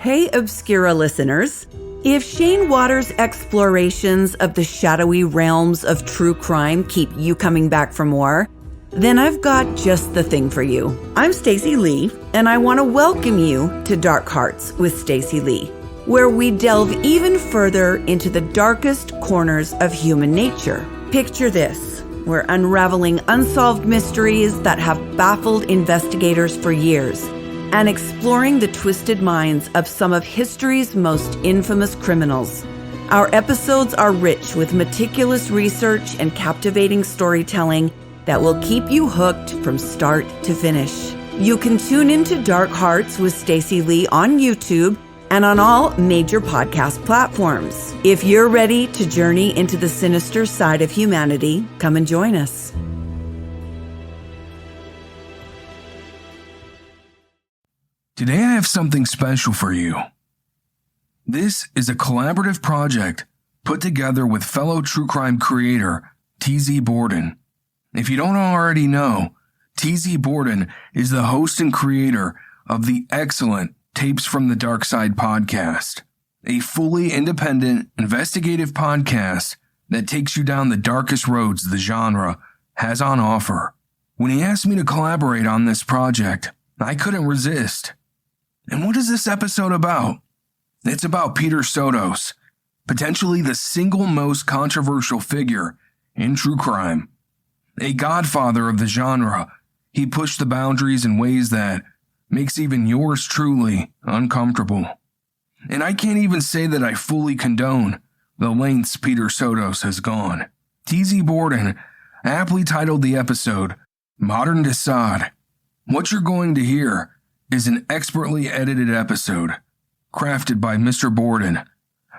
Hey, Obscura listeners. If Shane Waters' explorations of the shadowy realms of true crime keep you coming back for more, then I've got just the thing for you. I'm Stacey Lee, and I want to welcome you to Dark Hearts with Stacey Lee, where we delve even further into the darkest corners of human nature. Picture this. We're unraveling unsolved mysteries that have baffled investigators for years and exploring the twisted minds of some of history's most infamous criminals. Our episodes are rich with meticulous research and captivating storytelling that will keep you hooked from start to finish. You can tune into Dark Hearts with Stacey Lee on YouTube and on all major podcast platforms. If you're ready to journey into the sinister side of humanity, come and join us. Today I have something special for you. This is a collaborative project put together with fellow true crime creator TZ Borden. If you don't already know, TZ Borden is the host and creator of the excellent Tapes from the Darkside podcast, a fully independent investigative podcast that takes you down the darkest roads the genre has on offer. When he asked me to collaborate on this project, I couldn't resist. And what is this episode about? It's about Peter Sotos, potentially the single most controversial figure in true crime. A godfather of the genre, he pushed the boundaries in ways that makes even yours truly uncomfortable. And I can't even say that I fully condone the lengths Peter Sotos has gone. TZ Borden aptly titled the episode, Modern De Sade. What you're going to hear is an expertly edited episode, crafted by Mr. Borden,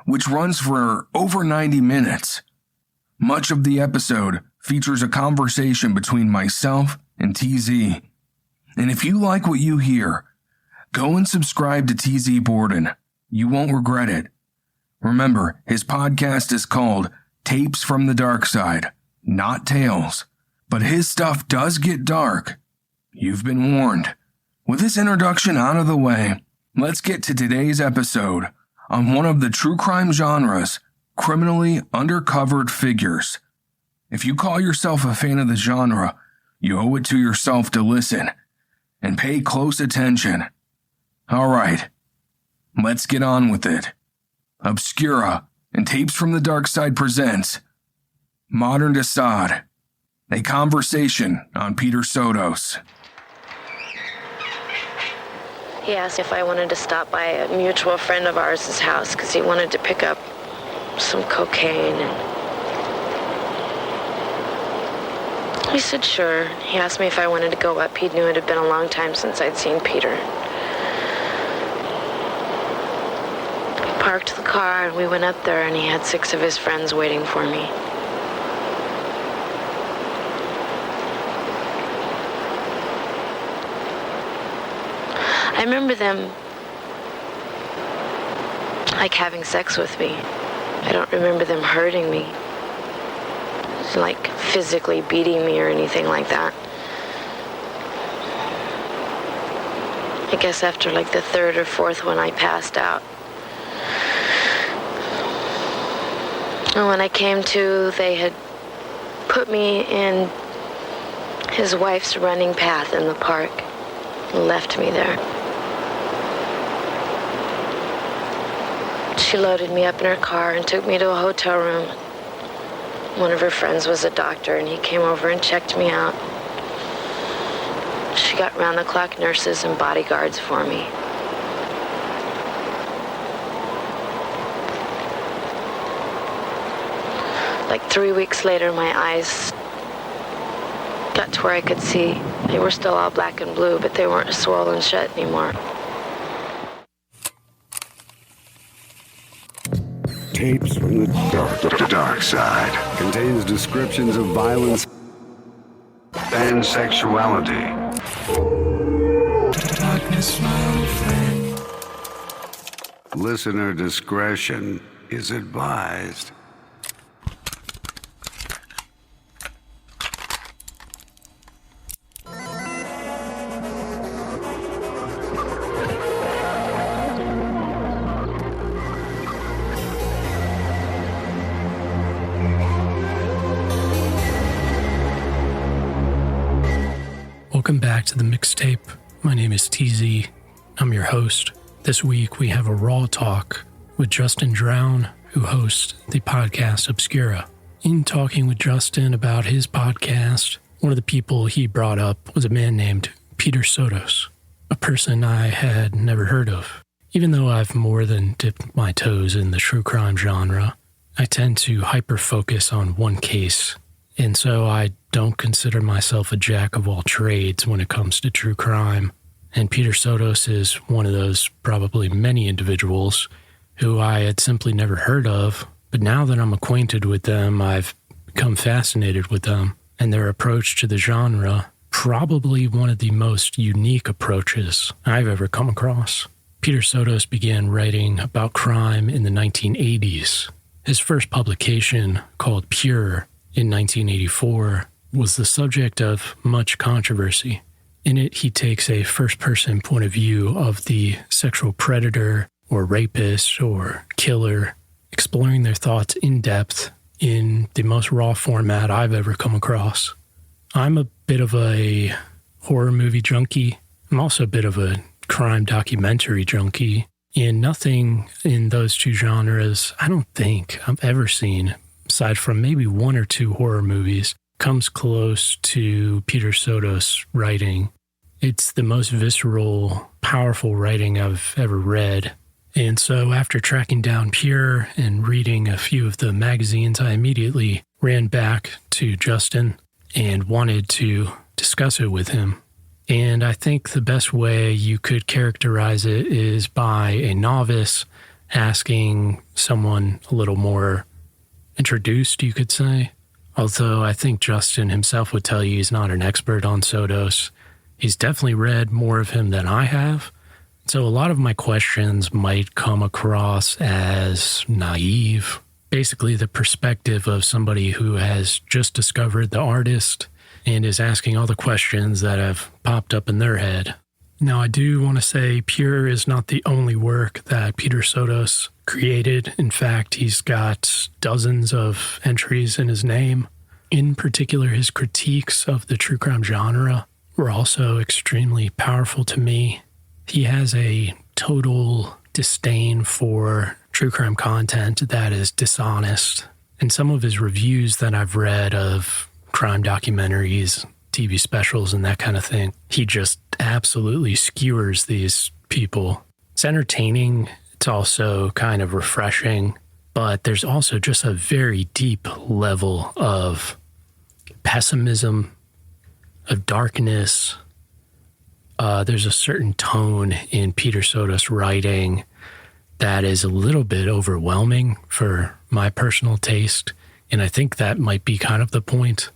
which runs for over 90 minutes. Much of the episode features a conversation between myself and TZ. And if you like what you hear, go and subscribe to TZ Borden. You won't regret it. Remember, his podcast is called Tapes from the Darkside, not Tales. But his stuff does get dark. You've been warned. With this introduction out of the way, let's get to today's episode on one of the true crime genre's criminally undercovered figures. If you call yourself a fan of the genre, you owe it to yourself to listen and pay close attention. All right, let's get on with it. Obscura and Tapes from the Darkside presents Modern De Sade, a conversation on Peter Sotos. He asked if I wanted to stop by a mutual friend of ours' house because he wanted to pick up some cocaine. He said sure. He asked me if I wanted to go up. He knew it had been a long time since I'd seen Peter. We parked the car and we went up there, and he had 6 of his friends waiting for me. I remember them like having sex with me. I don't remember them hurting me, like physically beating me or anything like that. I guess after like the 3rd or 4th one, I passed out. And when I came to, they had put me in his wife's running path in the park and left me there. She loaded me up in her car and took me to a hotel room. One of her friends was a doctor, and he came over and checked me out. She got round-the-clock nurses and bodyguards for me. Like 3 weeks later, my eyes got to where I could see. They were still all black and blue, but they weren't swollen shut anymore. Tapes from the Dark Side contains descriptions of violence and sexuality. Darkness, my old friend. Listener discretion is advised. back to the mixtape. My name is TZ. I'm your host. This week we have a raw talk with Justin Drown, who hosts the podcast Obscura. In talking with Justin about his podcast, one of the people he brought up was a man named Peter Sotos, a person I had never heard of. Even though I've more than dipped my toes in the true crime genre, I tend to hyper-focus on one case, and so I don't consider myself a jack of all trades when it comes to true crime. And Peter Sotos is one of those probably many individuals who I had simply never heard of, but now that I'm acquainted with them, I've become fascinated with them and their approach to the genre, probably one of the most unique approaches I've ever come across. Peter Sotos began writing about crime in the 1980s. His first publication, called Pure, in 1984, was the subject of much controversy. In it, he takes a first-person point of view of the sexual predator or rapist or killer, exploring their thoughts in depth in the most raw format I've ever come across. I'm a bit of a horror movie junkie. I'm also a bit of a crime documentary junkie, and nothing in those two genres I don't think I've ever seen, aside from maybe one or two horror movies, comes close to Peter Sotos' writing. It's the most visceral, powerful writing I've ever read. And so after tracking down Pure and reading a few of the magazines, I immediately ran back to Justin and wanted to discuss it with him. And I think the best way you could characterize it is by a novice asking someone a little more introduced, you could say. Although I think Justin himself would tell you he's not an expert on Sotos. He's definitely read more of him than I have. So a lot of my questions might come across as naive. Basically the perspective of somebody who has just discovered the artist and is asking all the questions that have popped up in their head. Now, I do want to say Pure is not the only work that Peter Sotos created. In fact, he's got dozens of entries in his name. In particular, his critiques of the true crime genre were also extremely powerful to me. He has a total disdain for true crime content that is dishonest. And some of his reviews that I've read of crime documentaries, TV specials, and that kind of thing, he just absolutely skewers these people. It's entertaining. It's also kind of refreshing, but there's also just a very deep level of pessimism, of darkness. There's a certain tone in Peter Sotos' writing that is a little bit overwhelming for my personal taste, and I think that might be kind of the point.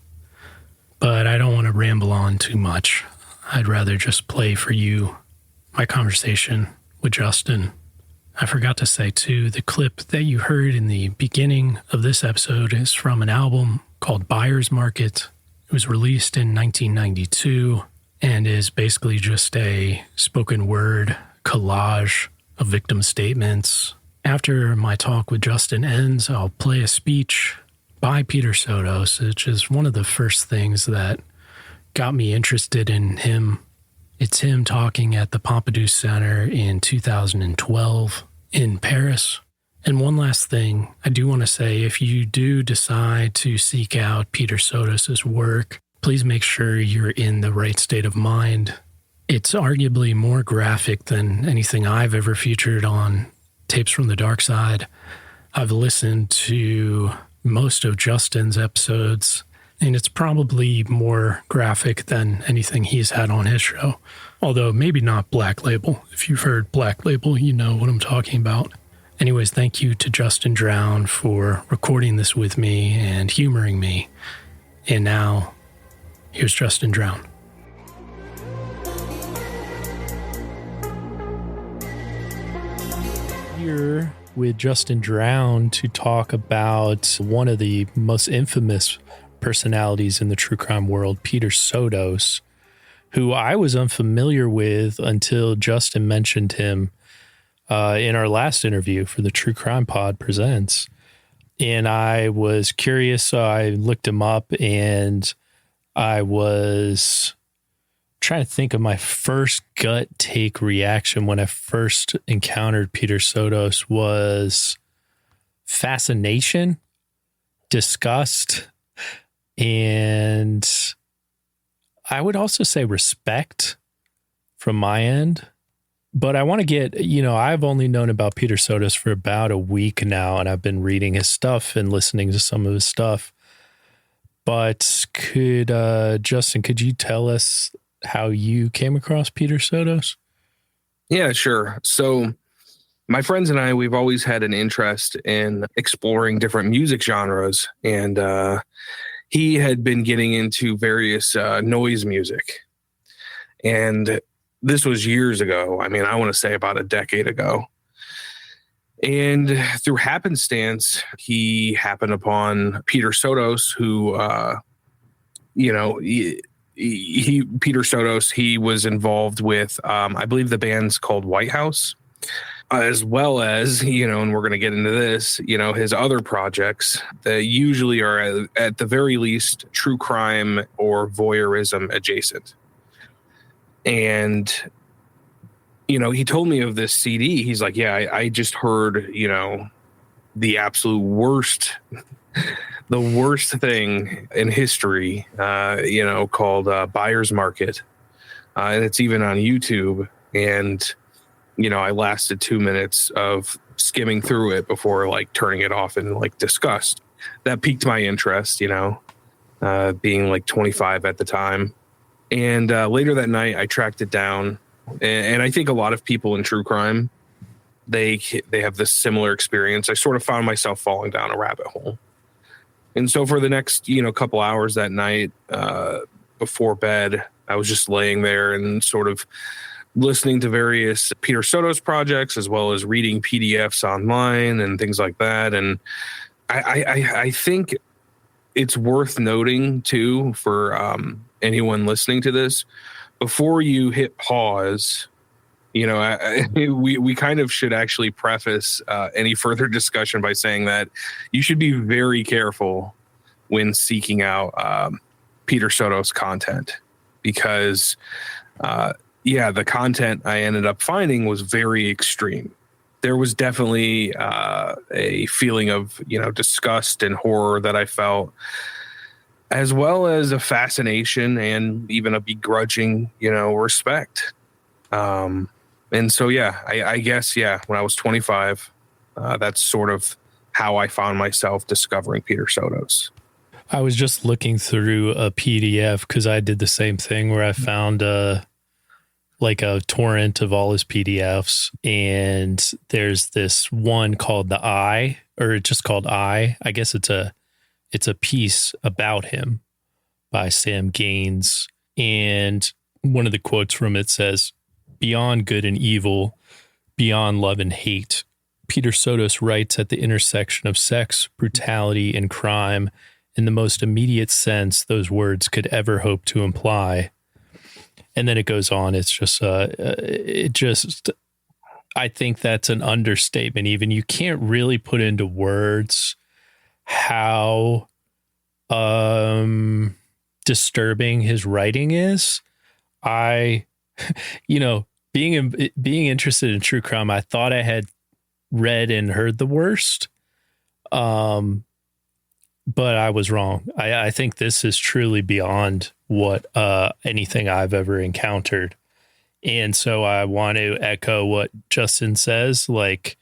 But I don't want to ramble on too much. I'd rather just play for you my conversation with Justin. I forgot to say, too, the clip that you heard in the beginning of this episode is from an album called Buyer's Market. It was released in 1992 and is basically just a spoken word collage of victim statements. After my talk with Justin ends, I'll play a speech by Peter Sotos, which is one of the first things that got me interested in him. It's him talking at the Pompidou Center in 2012 in Paris. And one last thing I do want to say, if you do decide to seek out Peter Sotos' work, please make sure you're in the right state of mind. It's arguably more graphic than anything I've ever featured on Tapes from the Darkside. I've listened to most of Justin's episodes, and it's probably more graphic than anything he's had on his show. Although maybe not Black Label. If you've heard Black Label, you know what I'm talking about. Anyways, thank you to Justin Drown for recording this with me and humoring me. And now, here's Justin Drown. Here with Justin Drown to talk about one of the most infamous personalities in the true crime world, Peter Sotos, who I was unfamiliar with until Justin mentioned him in our last interview for the True Crime Pod Presents. And I was curious, so I looked him up, and I was trying to think of my first gut take reaction when I first encountered Peter Sotos was fascination, disgust, and I would also say respect from my end. But I want to get, I've only known about Peter Sotos for about a week now, and I've been reading his stuff and listening to some of his stuff. But Justin, could you tell us how you came across Peter Sotos? Yeah, sure. So my friends and I, we've always had an interest in exploring different music genres. And he had been getting into various noise music. And this was years ago. I mean, I want to say about a decade ago. And through happenstance, he happened upon Peter Sotos, who, Peter Sotos, he was involved with, I believe the band's called White House, as well as, and we're going to get into this, his other projects that usually are at the very least true crime or voyeurism adjacent. And he told me of this CD. He's like, yeah, I just heard, the absolute worst, the worst thing in history, called Buyer's Market. And it's even on YouTube. And, I lasted 2 minutes of skimming through it before turning it off in disgust. That piqued my interest, being 25 at the time. And later that night, I tracked it down. And I think a lot of people in true crime, they have this similar experience. I sort of found myself falling down a rabbit hole. And so for the next, couple hours that night before bed, I was just laying there and sort of listening to various Peter Sotos projects, as well as reading PDFs online and things like that. And I think it's worth noting, too, for anyone listening to this, before you hit pause, we kind of should actually preface any further discussion by saying that you should be very careful when seeking out Peter Sotos content, because, the content I ended up finding was very extreme. There was definitely a feeling of, disgust and horror that I felt, as well as a fascination and even a begrudging, respect. And so, I guess, when I was 25, that's sort of how I found myself discovering Peter Sotos. I was just looking through a PDF because I did the same thing where I found a torrent of all his PDFs. And there's this one called The Eye, or just called I guess it's a piece about him by Sam Gaines. And one of the quotes from it says, "Beyond good and evil, beyond love and hate, Peter Sotos writes at the intersection of sex, brutality, and crime in the most immediate sense those words could ever hope to imply." And then it goes on. It's just, I think that's an understatement. Even you can't really put into words how disturbing his writing is. Being interested in true crime, I thought I had read and heard the worst, but I was wrong. I think this is truly beyond what anything I've ever encountered. And so I want to echo what Justin says. If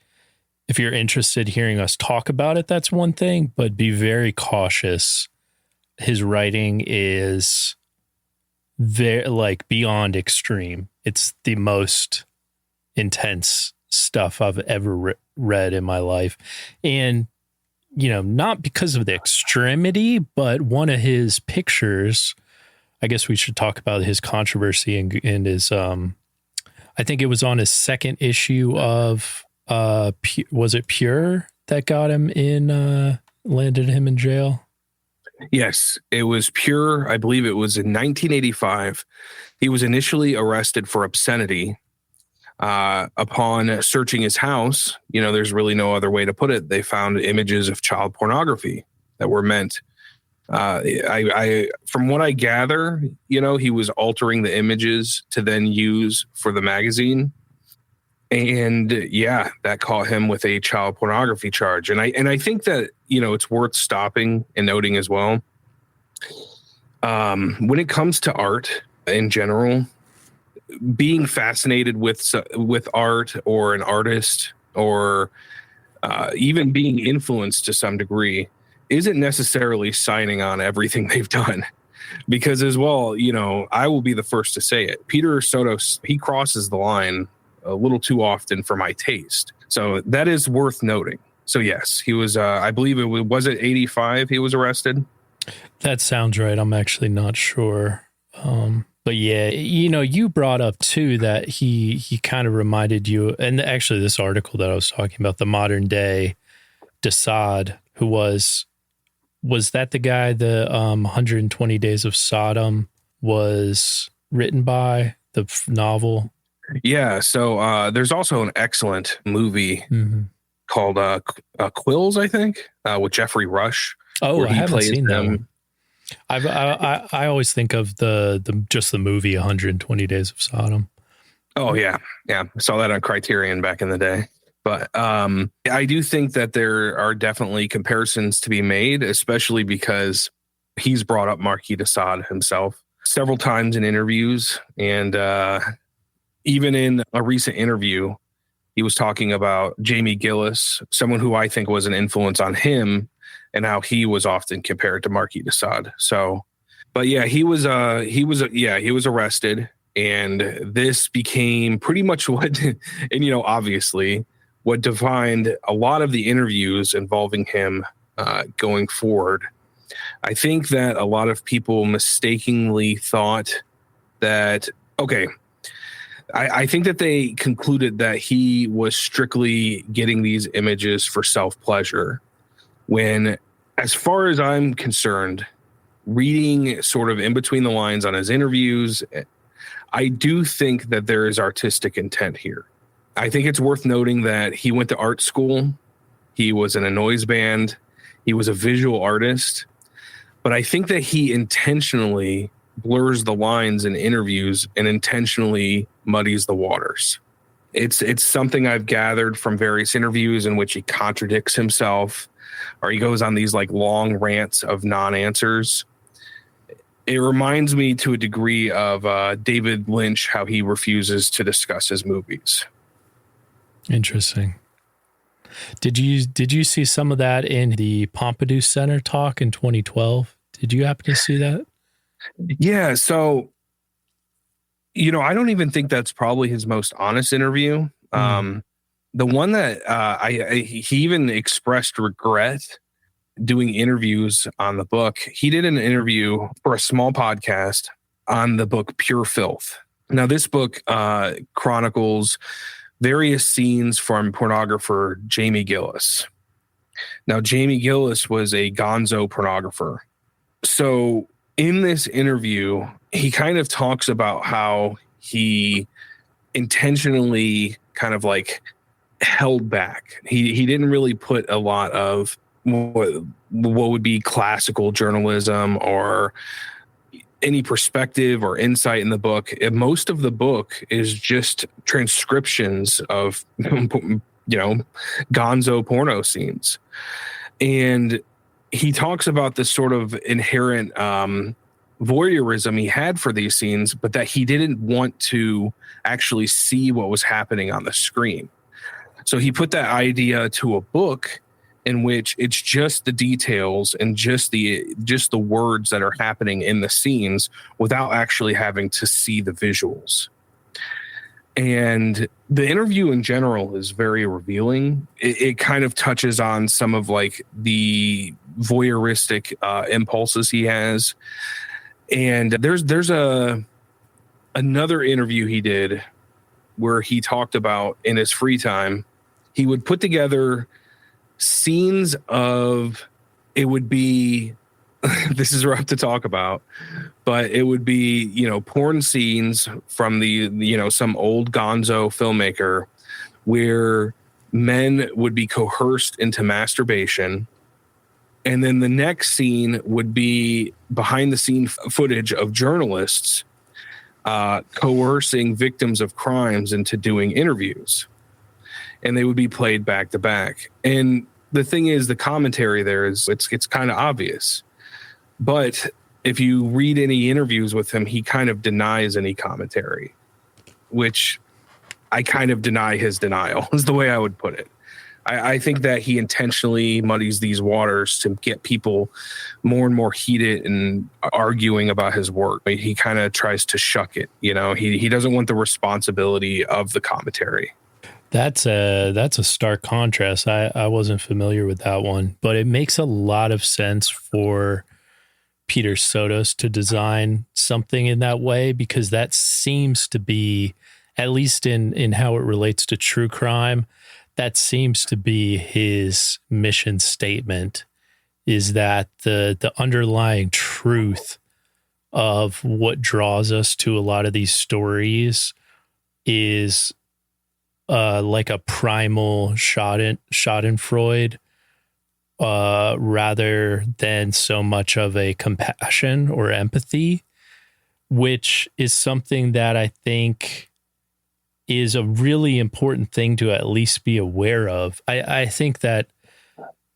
you're interested in hearing us talk about it, that's one thing, but be very cautious. His writing is very beyond extreme. It's the most intense stuff I've ever read in my life. And, not because of the extremity, but one of his pictures, I guess we should talk about his controversy and his, I think it was on his second issue of, was it Pure that got him landed him in jail? Yes, it was Pure. I believe it was in 1985. He was initially arrested for obscenity. Upon searching his house, there's really no other way to put it. They found images of child pornography that were meant I from what I gather, he was altering the images to then use for the magazine. And yeah, that caught him with a child pornography charge. And I think that, it's worth stopping and noting as well. When it comes to art in general, being fascinated with art or an artist, or even being influenced to some degree, isn't necessarily signing on everything they've done. Because as well, I will be the first to say it. Peter Sotos, he crosses the line a little too often for my taste. So that is worth noting. So yes, he was, I believe was it 85 he was arrested? That sounds right. I'm actually not sure. But yeah, you brought up too that he kind of reminded you, and actually this article that I was talking about, the Modern De Sade, who was that the guy the 120 Days of Sodom was written by, the novel? Yeah, so there's also an excellent movie called Quills, I think, with Jeffrey Rush. Oh, I haven't seen that one. I always think of just the movie 120 Days of Sodom. Oh yeah, I saw that on Criterion back in the day. But I do think that there are definitely comparisons to be made, especially because he's brought up Marquis de Sade himself several times in interviews, and even in a recent interview, he was talking about Jamie Gillis, someone who I think was an influence on him, and how he was often compared to Marquis de Sade. So, but yeah, he was arrested, and this became pretty much what, and obviously what defined a lot of the interviews involving him going forward. I think that a lot of people mistakenly thought that, okay, I think that they concluded that he was strictly getting these images for self-pleasure, when, as far as I'm concerned, reading sort of in between the lines on his interviews, I do think that there is artistic intent here. I think it's worth noting that he went to art school. He was in a noise band. He was a visual artist. But I think that he intentionally blurs the lines in interviews and intentionally muddies the waters. It's something I've gathered from various interviews in which he contradicts himself, or he goes on these like long rants of non-answers. It reminds me to a degree of David Lynch, how he refuses to discuss his movies. Interesting. Did you see some of that in the Pompidou Center talk in 2012? Did you happen to see that? Yeah. So, I don't even think that's probably his most honest interview. The one that he even expressed regret doing interviews on the book. He did an interview for a small podcast on the book Pure Filth. Now, this book chronicles various scenes from pornographer Jamie Gillis. Now, Jamie Gillis was a gonzo pornographer. So in this interview, he kind of talks about how he intentionally kind of like held back. He didn't really put a lot of what would be classical journalism or any perspective or insight in the book. Most of the book is just transcriptions of, gonzo porno scenes. And he talks about this sort of inherent voyeurism he had for these scenes, but that he didn't want to actually see what was happening on the screen. So he put that idea to a book in which it's just the details and just the words that are happening in the scenes without actually having to see the visuals. And the interview in general is very revealing. It kind of touches on some of like the voyeuristic impulses he has. And there's another interview he did where he talked about in his free time, he would put together scenes of, it would be, this is rough to talk about, but it would be, porn scenes from the, some old gonzo filmmaker where men would be coerced into masturbation And then the next scene would be behind the scene footage of journalists coercing victims of crimes into doing interviews. And they would be played back to back. And the thing is, the commentary there is, it's kind of obvious. But if you read any interviews with him, he kind of denies any commentary, which I kind of deny his denial is the way I would put it. I think that he intentionally muddies these waters to get people more and more heated and arguing about his work. He kind of tries to shuck it. He doesn't want the responsibility of the commentary. That's a stark contrast. I wasn't familiar with that one, but it makes a lot of sense for Peter Sotos to design something in that way, because that seems to be, at least in how it relates to true crime, that seems to be his mission statement, is that the underlying truth of what draws us to a lot of these stories is like a primal Schadenfreude, rather than so much of a compassion or empathy, which is something that I think is a really important thing to at least be aware of. I think that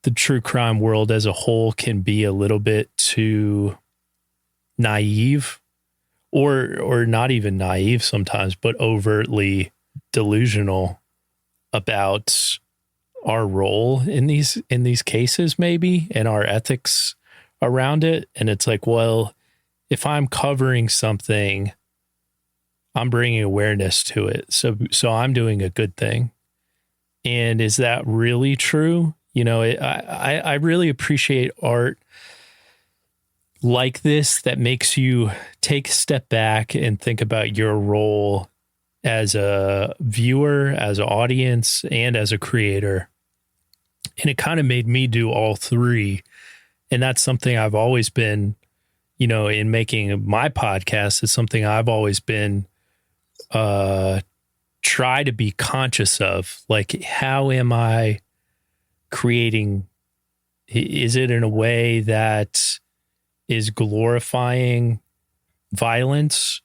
the true crime world as a whole can be a little bit too naive, or not even naive sometimes, but overtly delusional about our role in these cases, maybe, and our ethics around it. And it's like, well, if I'm covering something, I'm bringing awareness to it. So I'm doing a good thing. And is that really true? I really appreciate art like this that makes you take a step back and think about your role as a viewer, as an audience, and as a creator. And it kind of made me do all three. And that's something I've always been, in making my podcast, it's something I've always been try to be conscious of. Like, how am I creating? Is it in a way that is glorifying violence,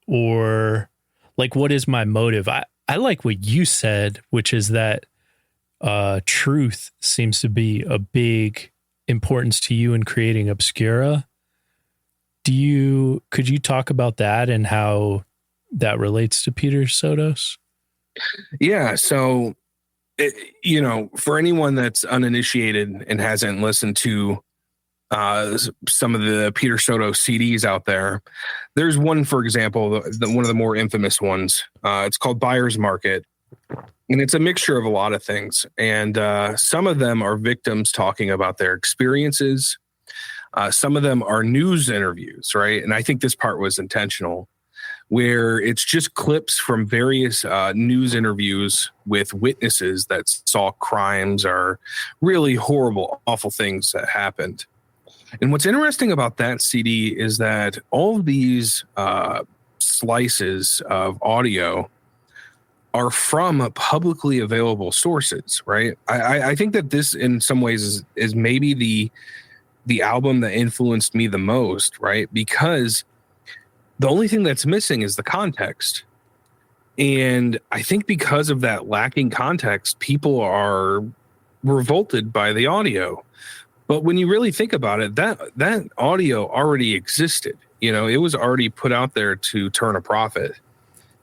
or like, what is my motive? I like what you said, which is that truth seems to be a big importance to you in creating Obscura. Could you talk about that and how that relates to Peter Sotos? Yeah. So, for anyone that's uninitiated and hasn't listened to some of the Peter Sotos CDs out there, there's one, for example, one of the more infamous ones. It's called Buyer's Market, and it's a mixture of a lot of things. And some of them are victims talking about their experiences. Some of them are news interviews, right? And I think this part was intentional, where it's just clips from various news interviews with witnesses that saw crimes or really horrible, awful things that happened. And what's interesting about that CD is that all of these slices of audio are from publicly available sources, right? I think that this, in some ways, is maybe the album that influenced me the most, right? Because the only thing that's missing is the context. And I think because of that lacking context, people are revolted by the audio. But when you really think about it, that audio already existed. It was already put out there to turn a profit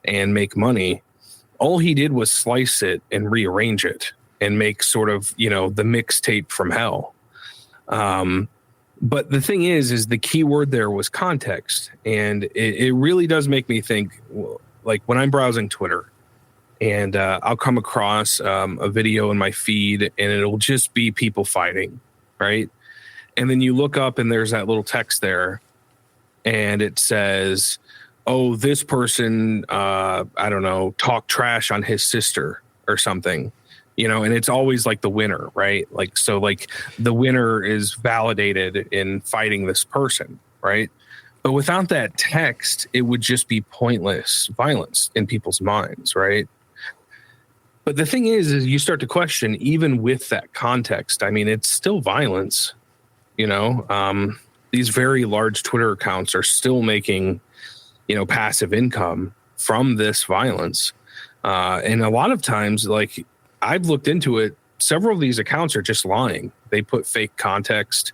and make money. All he did was slice it and rearrange it and make sort of, the mixtape from hell. But the thing is the key word there was context. And it really does make me think, like, when I'm browsing Twitter and I'll come across a video in my feed and it'll just be people fighting, right? And then you look up and there's that little text there and it says, oh, this person, I don't know, talked trash on his sister or something. And it's always like the winner, right? Like, so like the winner is validated in fighting this person, right? But without that text, it would just be pointless violence in people's minds, right? But the thing is you start to question, even with that context, I mean, it's still violence. These very large Twitter accounts are still making, passive income from this violence. And a lot of times, like, I've looked into it, several of these accounts are just lying. They put fake context,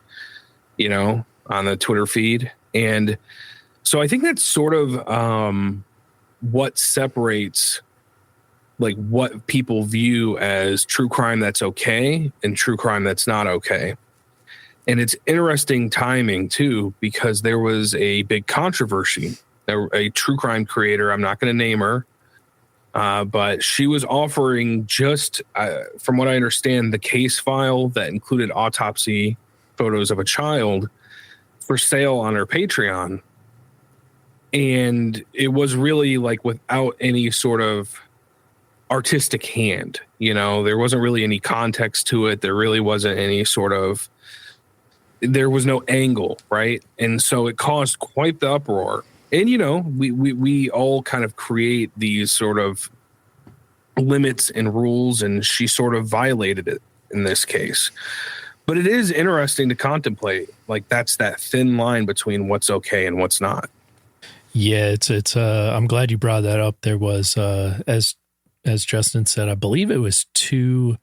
on the Twitter feed. And so I think that's sort of what separates, like, what people view as true crime that's okay and true crime that's not okay. And it's interesting timing, too, because there was a big controversy. A true crime creator, I'm not going to name her, but she was offering just, from what I understand, the case file that included autopsy photos of a child for sale on her Patreon. And it was really like without any sort of artistic hand. There wasn't really any context to it. There really wasn't any sort of, there was no angle, right? And so it caused quite the uproar. And, we all kind of create these sort of limits and rules, and she sort of violated it in this case. But it is interesting to contemplate, like, that's that thin line between what's okay and what's not. Yeah, it's I'm glad you brought that up. There was, as Justin said, I believe it was two.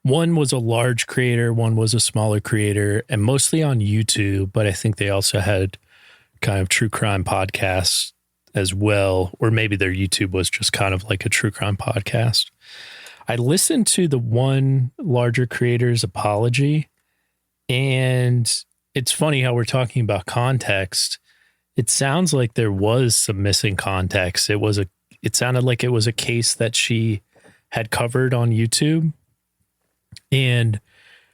One was a large creator, one was a smaller creator, and mostly on YouTube, but I think they also had kind of true crime podcasts as well, or maybe their YouTube was just kind of like a true crime podcast. I listened to the one larger creator's apology, and it's funny how we're talking about context. It sounds like there was some missing context. It sounded like it was a case that she had covered on YouTube, and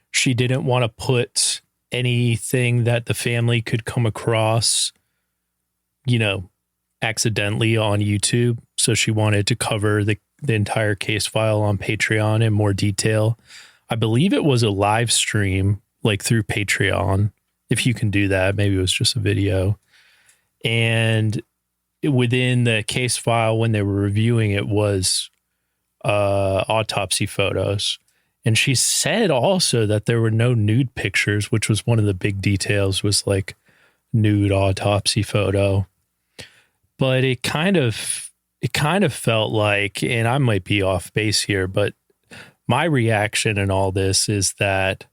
she didn't want to put anything that the family could come across, accidentally on YouTube. So she wanted to cover the entire case file on Patreon in more detail. I believe it was a live stream, like through Patreon, if you can do that. Maybe it was just a video. And within the case file, when they were reviewing it, was autopsy photos. And she said also that there were no nude pictures, which was one of the big details, was like nude autopsy photo. But it kind of felt like, and I might be off base here, but my reaction in all this is that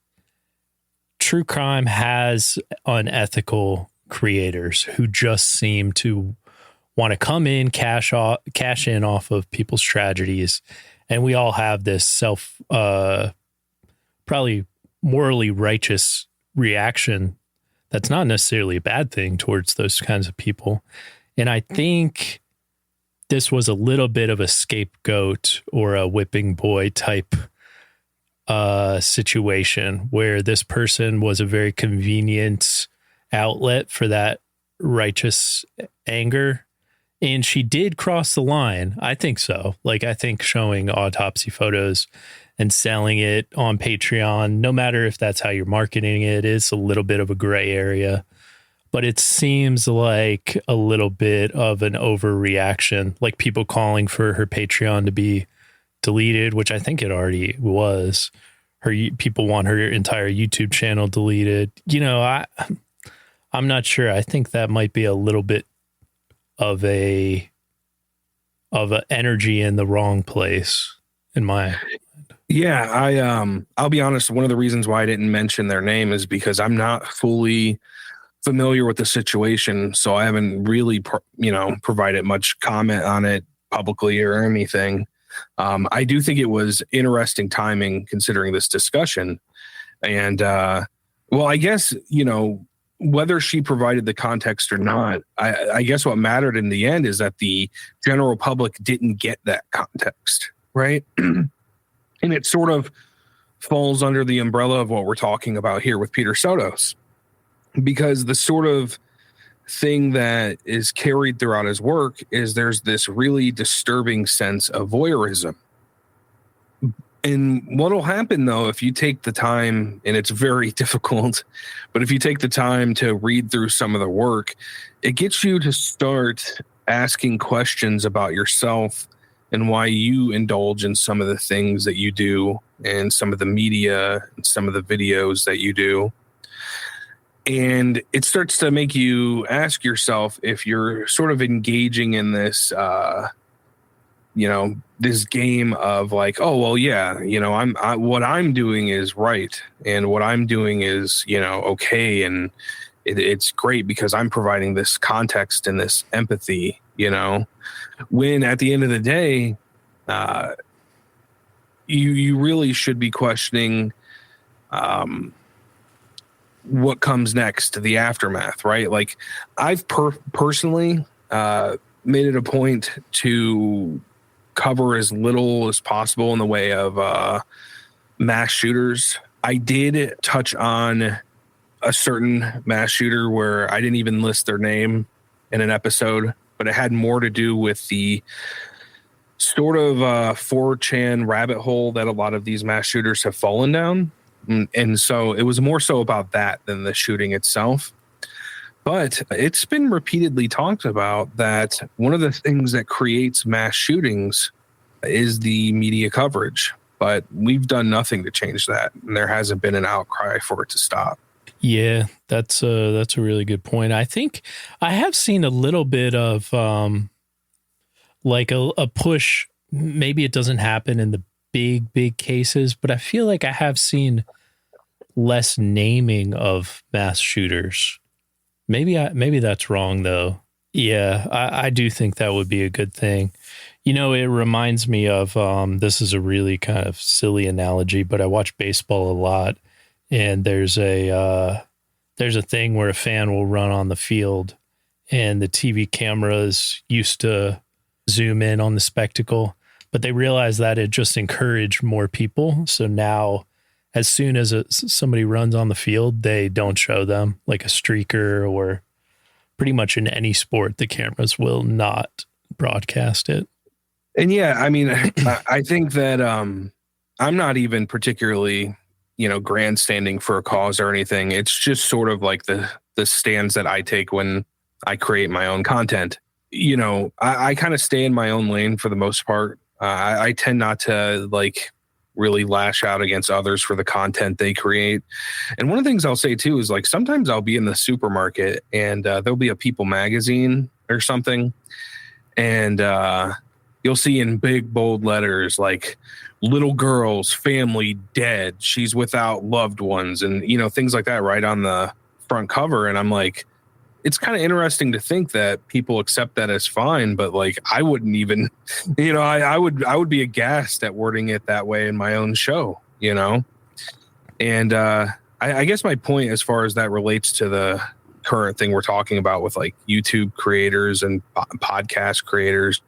true crime has unethical creators who just seem to want to come in, cash in off of people's tragedies. And we all have this probably morally righteous reaction that's not necessarily a bad thing towards those kinds of people. And I think this was a little bit of a scapegoat or a whipping boy type situation where this person was a very convenient outlet for that righteous anger. And she did cross the line. I think so. Like, I think showing autopsy photos and selling it on Patreon, no matter if that's how you're marketing it, is a little bit of a gray area. But it seems like a little bit of an overreaction, like people calling for her Patreon to be deleted, which I think it already was. People want her entire YouTube channel deleted. I'm not sure. I think that might be a little bit of a energy in the wrong place in my. Yeah, I'll be honest. One of the reasons why I didn't mention their name is because I'm not fully familiar with the situation, so I haven't really, provided much comment on it publicly or anything. I do think it was interesting timing considering this discussion, and I guess whether she provided the context or not, I guess what mattered in the end is that the general public didn't get that context, right? And it sort of falls under the umbrella of what we're talking about here with Peter Sotos, because the sort of thing that is carried throughout his work is there's this really disturbing sense of voyeurism. And what'll happen, though, if you take the time, and it's very difficult, but if you take the time to read through some of the work, it gets you to start asking questions about yourself and why you indulge in some of the things that you do and some of the media and some of the videos that you do. And it starts to make you ask yourself if you're sort of engaging in this, this game of like, oh, well, yeah, what I'm doing is right. And what I'm doing is, okay. And it's great because I'm providing this context and this empathy, when at the end of the day, you really should be questioning, what comes next, the aftermath, right? Like I've personally made it a point to cover as little as possible in the way of mass shooters. I did touch on a certain mass shooter where I didn't even list their name in an episode, but it had more to do with the sort of 4chan rabbit hole that a lot of these mass shooters have fallen down. And so it was more so about that than the shooting itself. But it's been repeatedly talked about that one of the things that creates mass shootings is the media coverage. But we've done nothing to change that. And there hasn't been an outcry for it to stop. Yeah, that's a really good point. I think I have seen a little bit of like a push. Maybe it doesn't happen in the big cases, but I feel like I have seen less naming of mass shooters. Maybe that's wrong though. Yeah, I do think that would be a good thing. It reminds me of this is a really kind of silly analogy, but I watch baseball a lot, and there's a thing where a fan will run on the field, and the TV cameras used to zoom in on the spectacle, but they realized that it just encouraged more people. So now, as soon as somebody runs on the field, they don't show them, like a streaker or pretty much in any sport, the cameras will not broadcast it. And yeah, I mean, I think that I'm not even particularly, grandstanding for a cause or anything. It's just sort of like the stands that I take when I create my own content. I kind of stay in my own lane for the most part. I tend not to really lash out against others for the content they create. And one of the things I'll say too is sometimes I'll be in the supermarket and there'll be a People magazine or something. And you'll see in big, bold letters, little girl's family dead. She's without loved ones and, things like that right on the front cover. And I'm like, it's kind of interesting to think that people accept that as fine, but I wouldn't even, I would be aghast at wording it that way in my own show, And I guess my point as far as that relates to the current thing we're talking about with YouTube creators and podcast creators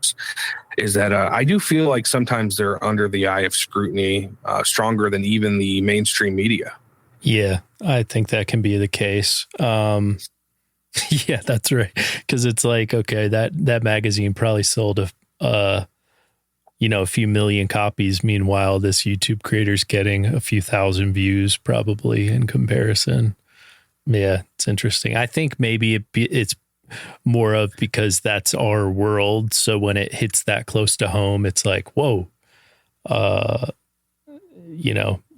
is that I do feel like sometimes they're under the eye of scrutiny, stronger than even the mainstream media. Yeah, I think that can be the case. Yeah, that's right. Because it's okay, that magazine probably sold a few million copies. Meanwhile, this YouTube creator's getting a few thousand views probably in comparison. Yeah, it's interesting. I think maybe it's more of because that's our world. So when it hits that close to home, it's whoa,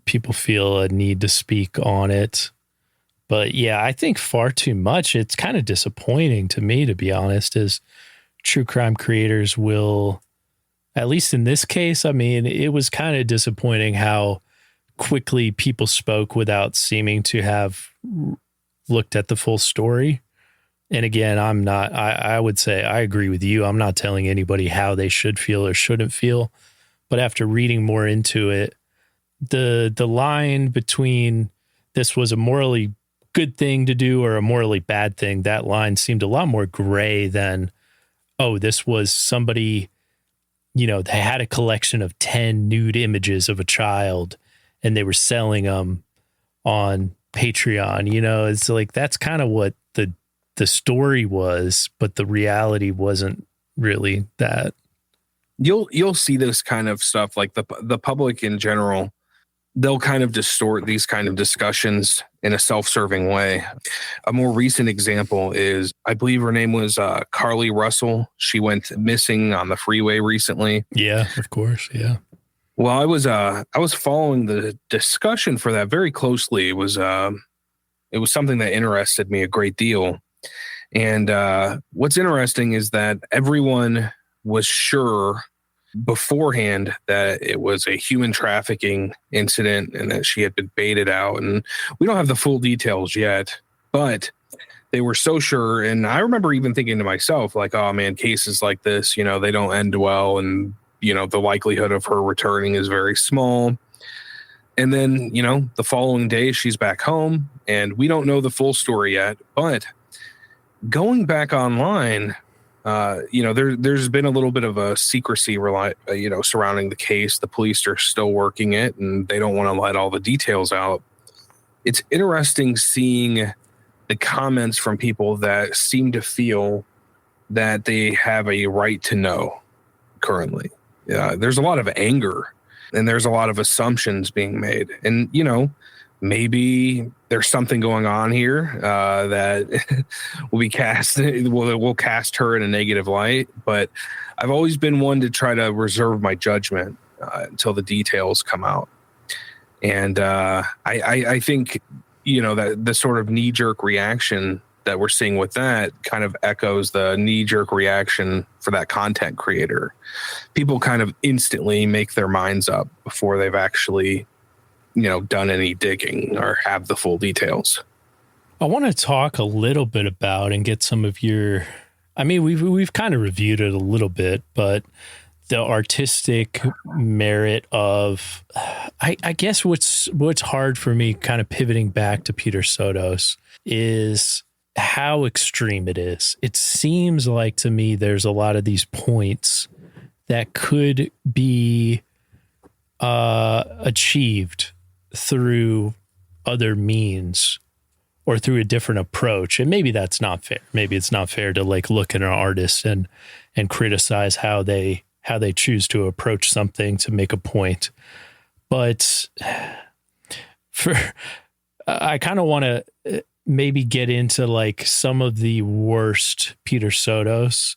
people feel a need to speak on it. But yeah, I think far too much. It's kind of disappointing to me, to be honest, is true crime creators will, at least in this case, I mean, it was kind of disappointing how quickly people spoke without seeming to have looked at the full story. And again, I would say I agree with you. I'm not telling anybody how they should feel or shouldn't feel. But after reading more into it, the line between this was a morally good thing to do or a morally bad thing, that line seemed a lot more gray than, oh, this was somebody, they had a collection of 10 nude images of a child and they were selling them on Patreon. It's that's kind of what the story was, but the reality wasn't really that. You'll see this kind of stuff, the public in general, they'll kind of distort these kind of discussions in a self-serving way. A more recent example is, I believe her name was Carly Russell. She went missing on the freeway recently. Yeah, of course. Yeah. Well, I was following the discussion for that very closely. It was it was something that interested me a great deal. And what's interesting is that everyone was sure beforehand that it was a human trafficking incident and that she had been baited out. And we don't have the full details yet, but they were so sure. And I remember even thinking to myself, like, oh man, cases like this, you know, they don't end well. And, you know, the likelihood of her returning is very small. And then, you know, the following day she's back home and we don't know the full story yet, but going back online, you know, there's been a little bit of a secrecy, you know, surrounding the case. The police are still working it and they don't want to let all the details out. It's interesting seeing the comments from people that seem to feel that they have a right to know currently. There's a lot of anger and there's a lot of assumptions being made. And, you know, maybe there's something going on here that will cast her in a negative light. But I've always been one to try to reserve my judgment until the details come out. And I think, you know, that the sort of knee-jerk reaction that we're seeing with that kind of echoes the knee-jerk reaction for that content creator. People kind of instantly make their minds up before they've actually, you know, done any digging or have the full details. I want to talk a little bit about and get some of your, I mean, we've kind of reviewed it a little bit, but the artistic merit of, I guess what's hard for me kind of pivoting back to Peter Sotos is how extreme it is. It seems like to me there's a lot of these points that could be achieved through other means or through a different approach. And maybe that's not fair. Maybe it's not fair to like look at an artist and criticize how they choose to approach something to make a point. But I kind of want to maybe get into like some of the worst Peter Sotos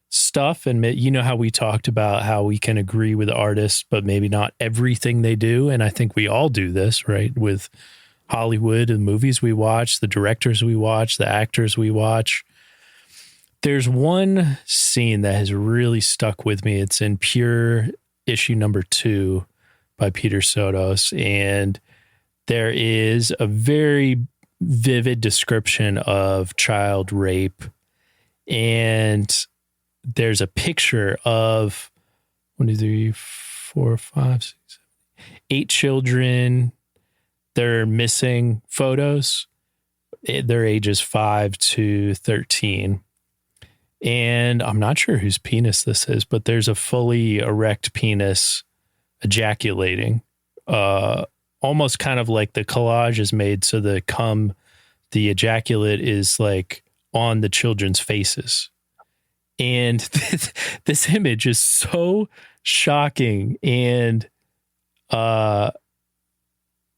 stuff. And you know how we talked about how we can agree with artists, but maybe not everything they do. And I think we all do this, right? With Hollywood and movies we watch, the directors we watch, the actors we watch. There's one scene that has really stuck with me. It's in Pure issue number 2 by Peter Sotos. And there is a very vivid description of child rape. And there's a picture of 1, 2, 3, 4, 5, 6, 7, 8 children. They're missing photos. Their ages 5 to 13. And I'm not sure whose penis this is, but there's a fully erect penis ejaculating. Almost kind of like the collage is made so the ejaculate is like on the children's faces. And this image is so shocking and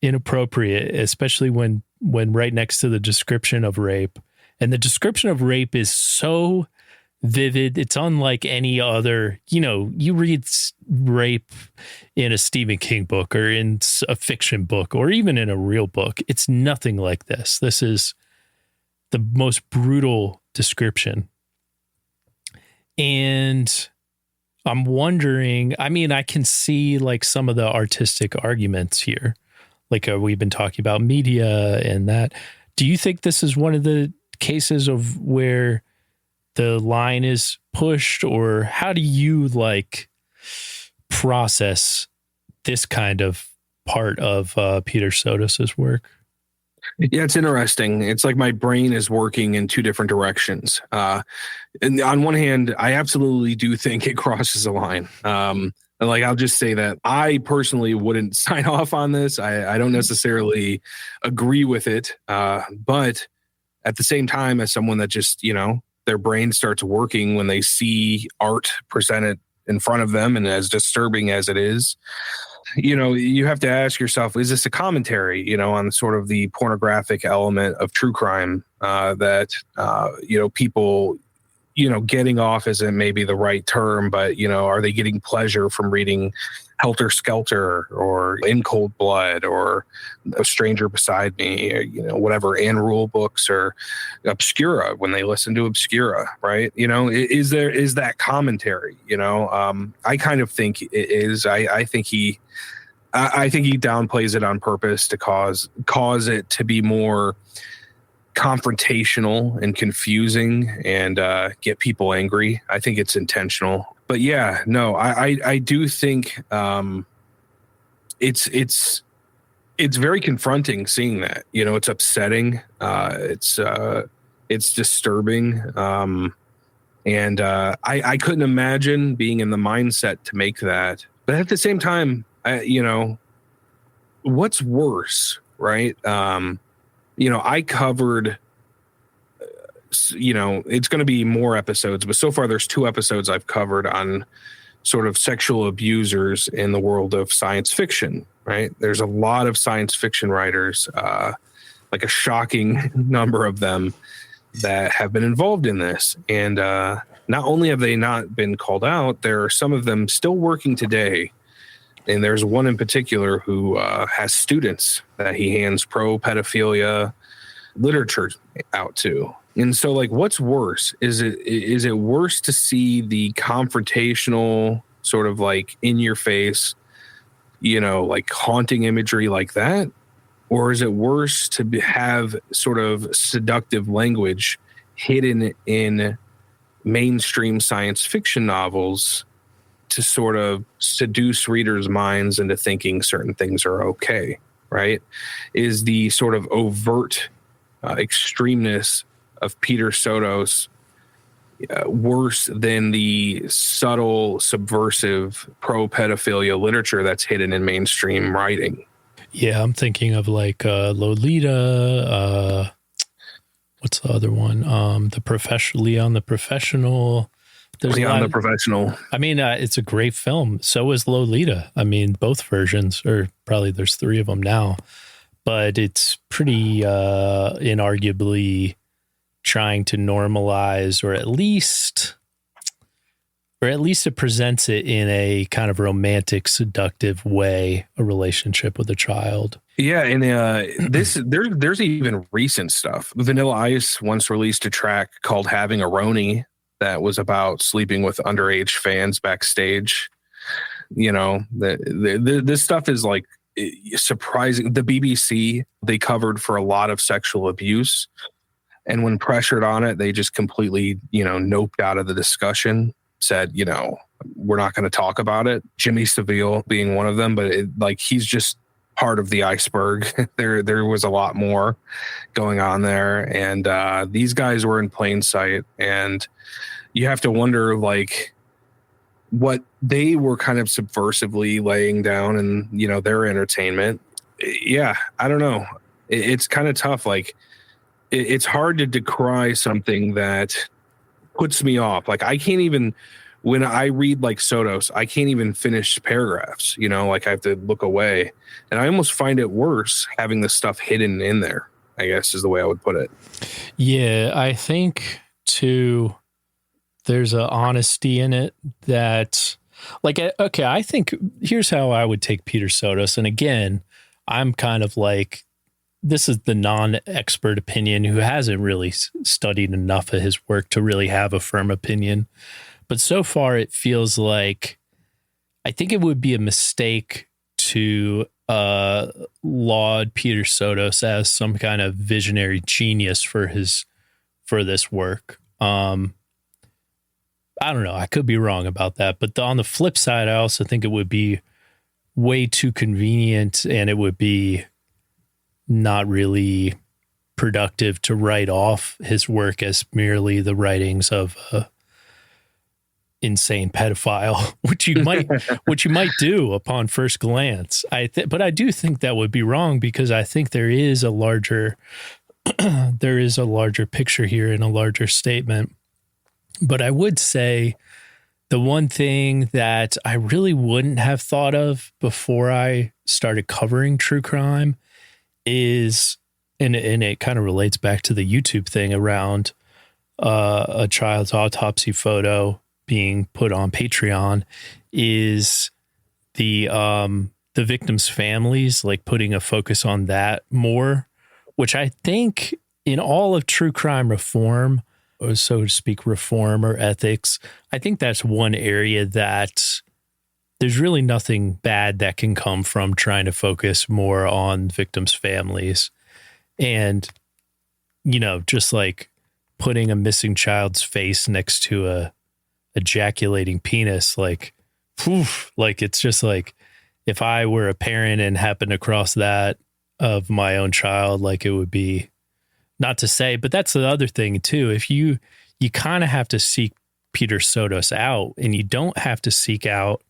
inappropriate, especially when right next to the description of rape. And the description of rape is so vivid. It's unlike any other, you know, you read rape in a Stephen King book or in a fiction book or even in a real book. It's nothing like this. This is the most brutal description. And I'm wondering, I mean, I can see like some of the artistic arguments here. Like we've been talking about media and that. Do you think this is one of the cases of where the line is pushed, or how do you like process this kind of part of Peter Sotos's work? Yeah, it's interesting. It's like my brain is working in two different directions. And on one hand, I absolutely do think it crosses a line. And like, I'll just say that I personally wouldn't sign off on this. I don't necessarily agree with it. But at the same time, as someone that just, you know, their brain starts working when they see art presented in front of them, and as disturbing as it is, you know, you have to ask yourself, is this a commentary, you know, on sort of the pornographic element of true crime that, you know, people, getting off isn't maybe the right term, but, are they getting pleasure from reading Helter Skelter or In Cold Blood or A Stranger Beside Me, or, whatever, Anne Rule books or Obscura when they listen to Obscura, right? Is that commentary? I kind of think it is. I think he downplays it on purpose to cause it to be more confrontational and confusing and get people angry. I think it's intentional. But yeah, no, I do think it's very confronting seeing that. It's upsetting. It's disturbing. And I couldn't imagine being in the mindset to make that. But at the same time, what's worse, right? I covered, it's going to be more episodes, but so far there's 2 episodes I've covered on sort of sexual abusers in the world of science fiction, right? There's a lot of science fiction writers, like a shocking number of them that have been involved in this. And not only have they not been called out, there are some of them still working today. And there's one in particular who has students that he hands pro-pedophilia literature out to. And so, like, what's worse? Is it worse to see the confrontational sort of like in your face, like haunting imagery like that? Or is it worse to have sort of seductive language hidden in mainstream science fiction novels to sort of seduce readers' minds into thinking certain things are okay, right? Is the sort of overt extremeness of Peter Sotos worse than the subtle, subversive pro-pedophilia literature that's hidden in mainstream writing? Yeah, I'm thinking of like Lolita. What's the other one? Leon the Professional. Leon the Professional. I mean, it's a great film. So is Lolita. I mean, both versions, or probably there's 3 of them now, but it's pretty inarguably trying to normalize, or at least it presents it in a kind of romantic, seductive way, a relationship with a child. Yeah, and there's even recent stuff. Vanilla Ice once released a track called "Having a Roni" that was about sleeping with underage fans backstage. This stuff is like surprising. The BBC, they covered for a lot of sexual abuse, and when pressured on it, they just completely noped out of the discussion. Said, we're not going to talk about it. Jimmy Savile being one of them, but he's just part of the iceberg. There was a lot more going on there, and these guys were in plain sight. And you have to wonder, like, what they were kind of subversively laying down in their entertainment. Yeah, I don't know. It's kind of tough. Like, it's hard to decry something that puts me off. Like, I can't even, when I read like Sotos, I can't even finish paragraphs, like I have to look away, and I almost find it worse having the stuff hidden in there, I guess is the way I would put it. Yeah. I think too, there's an honesty in it that, like, okay, I think here's how I would take Peter Sotos. And again, I'm kind of like, this is the non-expert opinion who hasn't really studied enough of his work to really have a firm opinion. But so far, it feels like I think it would be a mistake to laud Peter Sotos as some kind of visionary genius for this work. I don't know. I could be wrong about that. But on the flip side, I also think it would be way too convenient, and it would be not really productive to write off his work as merely the writings of a insane pedophile, which you might do upon first glance. But I do think that would be wrong, because I think there is a larger picture here and a larger statement. But I would say the one thing that I really wouldn't have thought of before I started covering true crime is, and it kind of relates back to the YouTube thing around a child's autopsy photo being put on Patreon is the victims' families, like putting a focus on that more, which I think in all of true crime reform, or so to speak, reform or ethics, I think that's one area that there's really nothing bad that can come from trying to focus more on victims' families. And, you know, just like putting a missing child's face next to a ejaculating penis, like, poof, like it's just like, if I were a parent and happened across that of my own child, like it would be, not to say, but that's the other thing too. If you kind of have to seek Peter Sotos out, and you don't have to seek out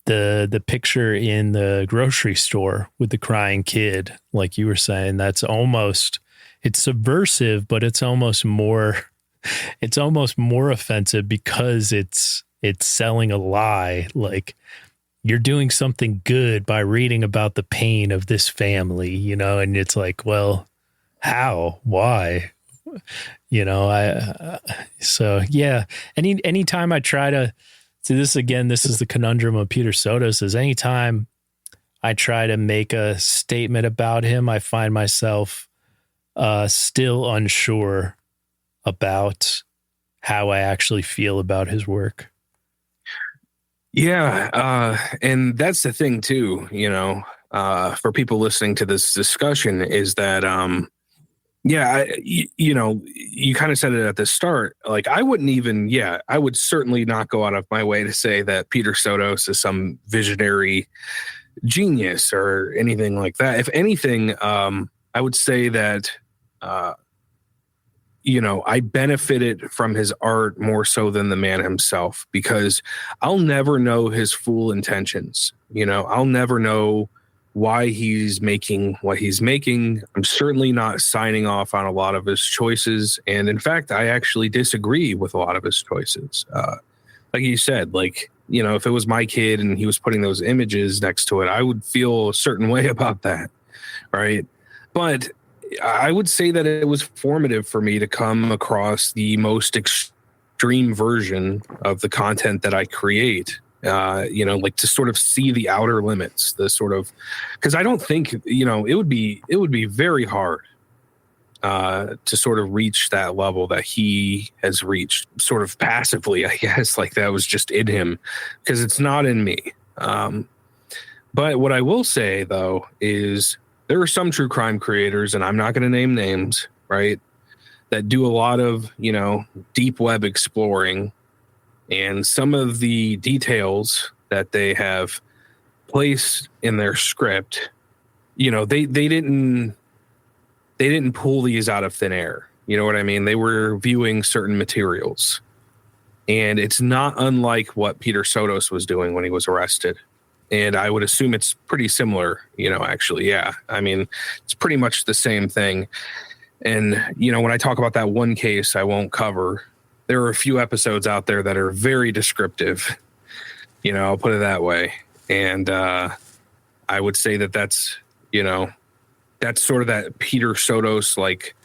the picture in the grocery store with the crying kid, like you were saying. That's almost, it's subversive, but it's almost more offensive because it's selling a lie. Like, you're doing something good by reading about the pain of this family, you know, and it's like, well, how, why, you know, so yeah. Anytime I try to see this again, this is the conundrum of Peter Sotos, is anytime I try to make a statement about him, I find myself still unsure about how I actually feel about his work. Yeah. And that's the thing too, you know, for people listening to this discussion is that, you know, you kind of said it at the start, like I would certainly not go out of my way to say that Peter Sotos is some visionary genius or anything like that. If anything, I would say that, you know, I benefited from his art more so than the man himself, because I'll never know his full intentions. You know, I'll never know why he's making what he's making. I'm certainly not signing off on a lot of his choices. And in fact, I actually disagree with a lot of his choices. Like you said, like, you know, if it was my kid and he was putting those images next to it, I would feel a certain way about that. Right. But I would say that it was formative for me to come across the most extreme version of the content that I create. You know, like to sort of see the outer limits, the sort of, because I don't think, you know, it would be very hard to sort of reach that level that he has reached sort of passively, I guess, like that was just in him, because it's not in me. But what I will say, though, is there are some true crime creators, and I'm not going to name names, right, that do a lot of, you know, deep web exploring. And some of the details that they have placed in their script, you know, they didn't pull these out of thin air. You know what I mean? They were viewing certain materials. And it's not unlike what Peter Sotos was doing when he was arrested. And I would assume it's pretty similar, you know, actually. Yeah. I mean, it's pretty much the same thing. And, you know, when I talk about that one case I won't cover, there are a few episodes out there that are very descriptive, you know, I'll put it that way. And I would say that that's, you know, that's sort of that Peter Sotos, like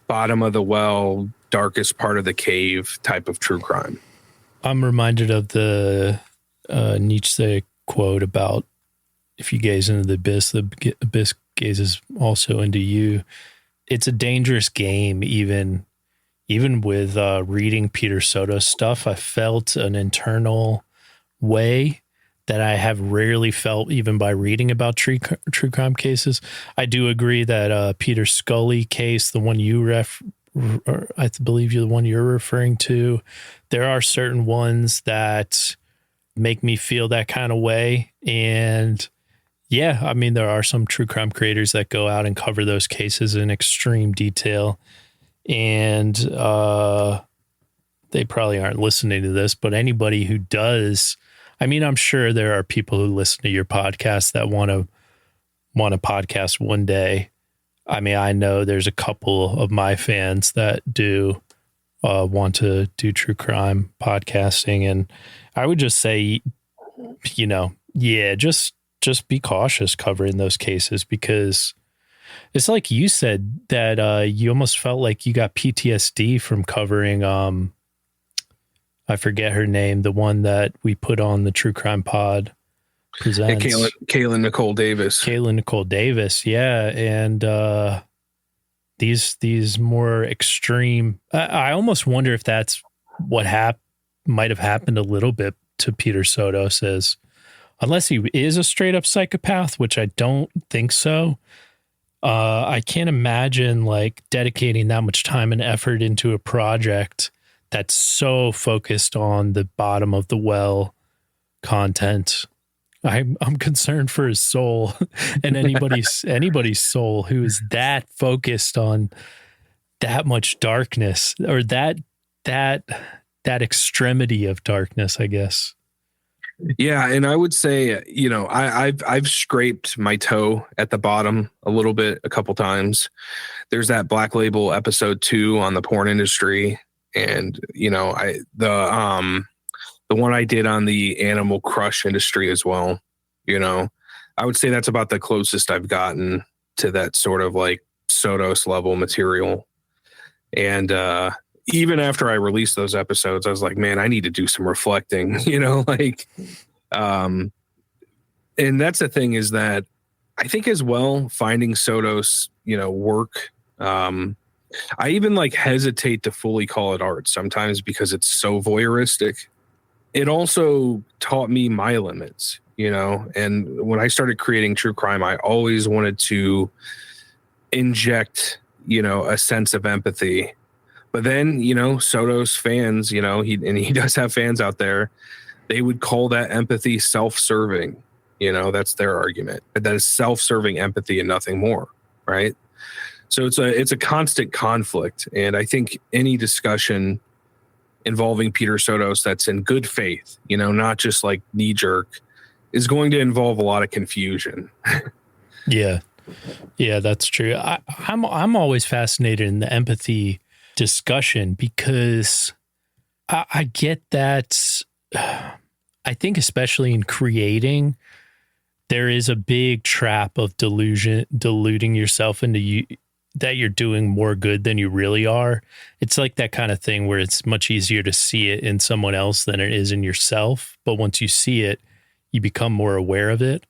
bottom of the well, darkest part of the cave type of true crime. I'm reminded of the Nietzsche quote about, if you gaze into the abyss gazes also into you. It's a dangerous game, even with reading Peter Sotos stuff. I felt an internal way that I have rarely felt even by reading about true crime cases. I do agree that Peter Scully case, the one I believe you're the one you're referring to, there are certain ones that make me feel that kind of way. And yeah, I mean, there are some true crime creators that go out and cover those cases in extreme detail. And they probably aren't listening to this, but anybody who does, I mean, I'm sure there are people who listen to your podcast that want to podcast one day. I mean, I know there's a couple of my fans that do want to do true crime podcasting. And I would just say, you know, yeah, just be cautious covering those cases, because It's like you said that you almost felt like you got PTSD from covering, I forget her name, the one that we put on the True Crime Pod presents. Hey, Kaylin Nicole Davis. Kaylin Nicole Davis, yeah. And these more extreme, I almost wonder if that's what might have happened a little bit to Peter Sotos, is, unless he is a straight up psychopath, which I don't think so. I can't imagine like dedicating that much time and effort into a project that's so focused on the bottom of the well content. I'm concerned for his soul and anybody's soul who is that focused on that much darkness, or that extremity of darkness, I guess. Yeah, and I would say, I've scraped my toe at the bottom a little bit a couple times. There's that Black Label episode 2 on the porn industry, and the one I did on the animal crush industry as well. I would say that's about the closest I've gotten to that sort of like Sotos level material. And even after I released those episodes, I was like, man, I need to do some reflecting, and that's the thing, is that I think as well, finding Sotos, work, I even like hesitate to fully call it art sometimes because it's so voyeuristic. It also taught me my limits, and when I started creating true crime, I always wanted to inject, a sense of empathy. But then, Sotos fans, he does have fans out there, they would call that empathy self-serving. That's their argument. That is self-serving empathy and nothing more, right? So it's a constant conflict. And I think any discussion involving Peter Sotos that's in good faith, not just like knee-jerk, is going to involve a lot of confusion. Yeah, that's true. I'm always fascinated in the empathy discussion because I get that. I think especially in creating, there is a big trap of deluding yourself into that you're doing more good than you really are. It's like that kind of thing where it's much easier to see it in someone else than it is in yourself. But once you see it, you become more aware of it.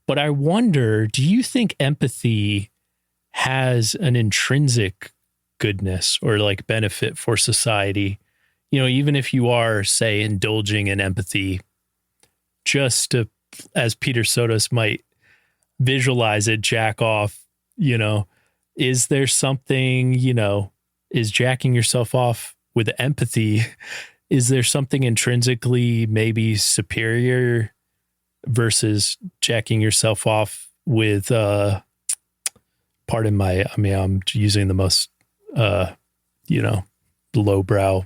But I wonder, do you think empathy has an intrinsic goodness or like benefit for society? Even if you are, say, indulging in empathy, just to, as Peter Sotos might visualize it, jack off, is there something, is jacking yourself off with empathy, is there something intrinsically maybe superior versus jacking yourself off with, I'm using the most, lowbrow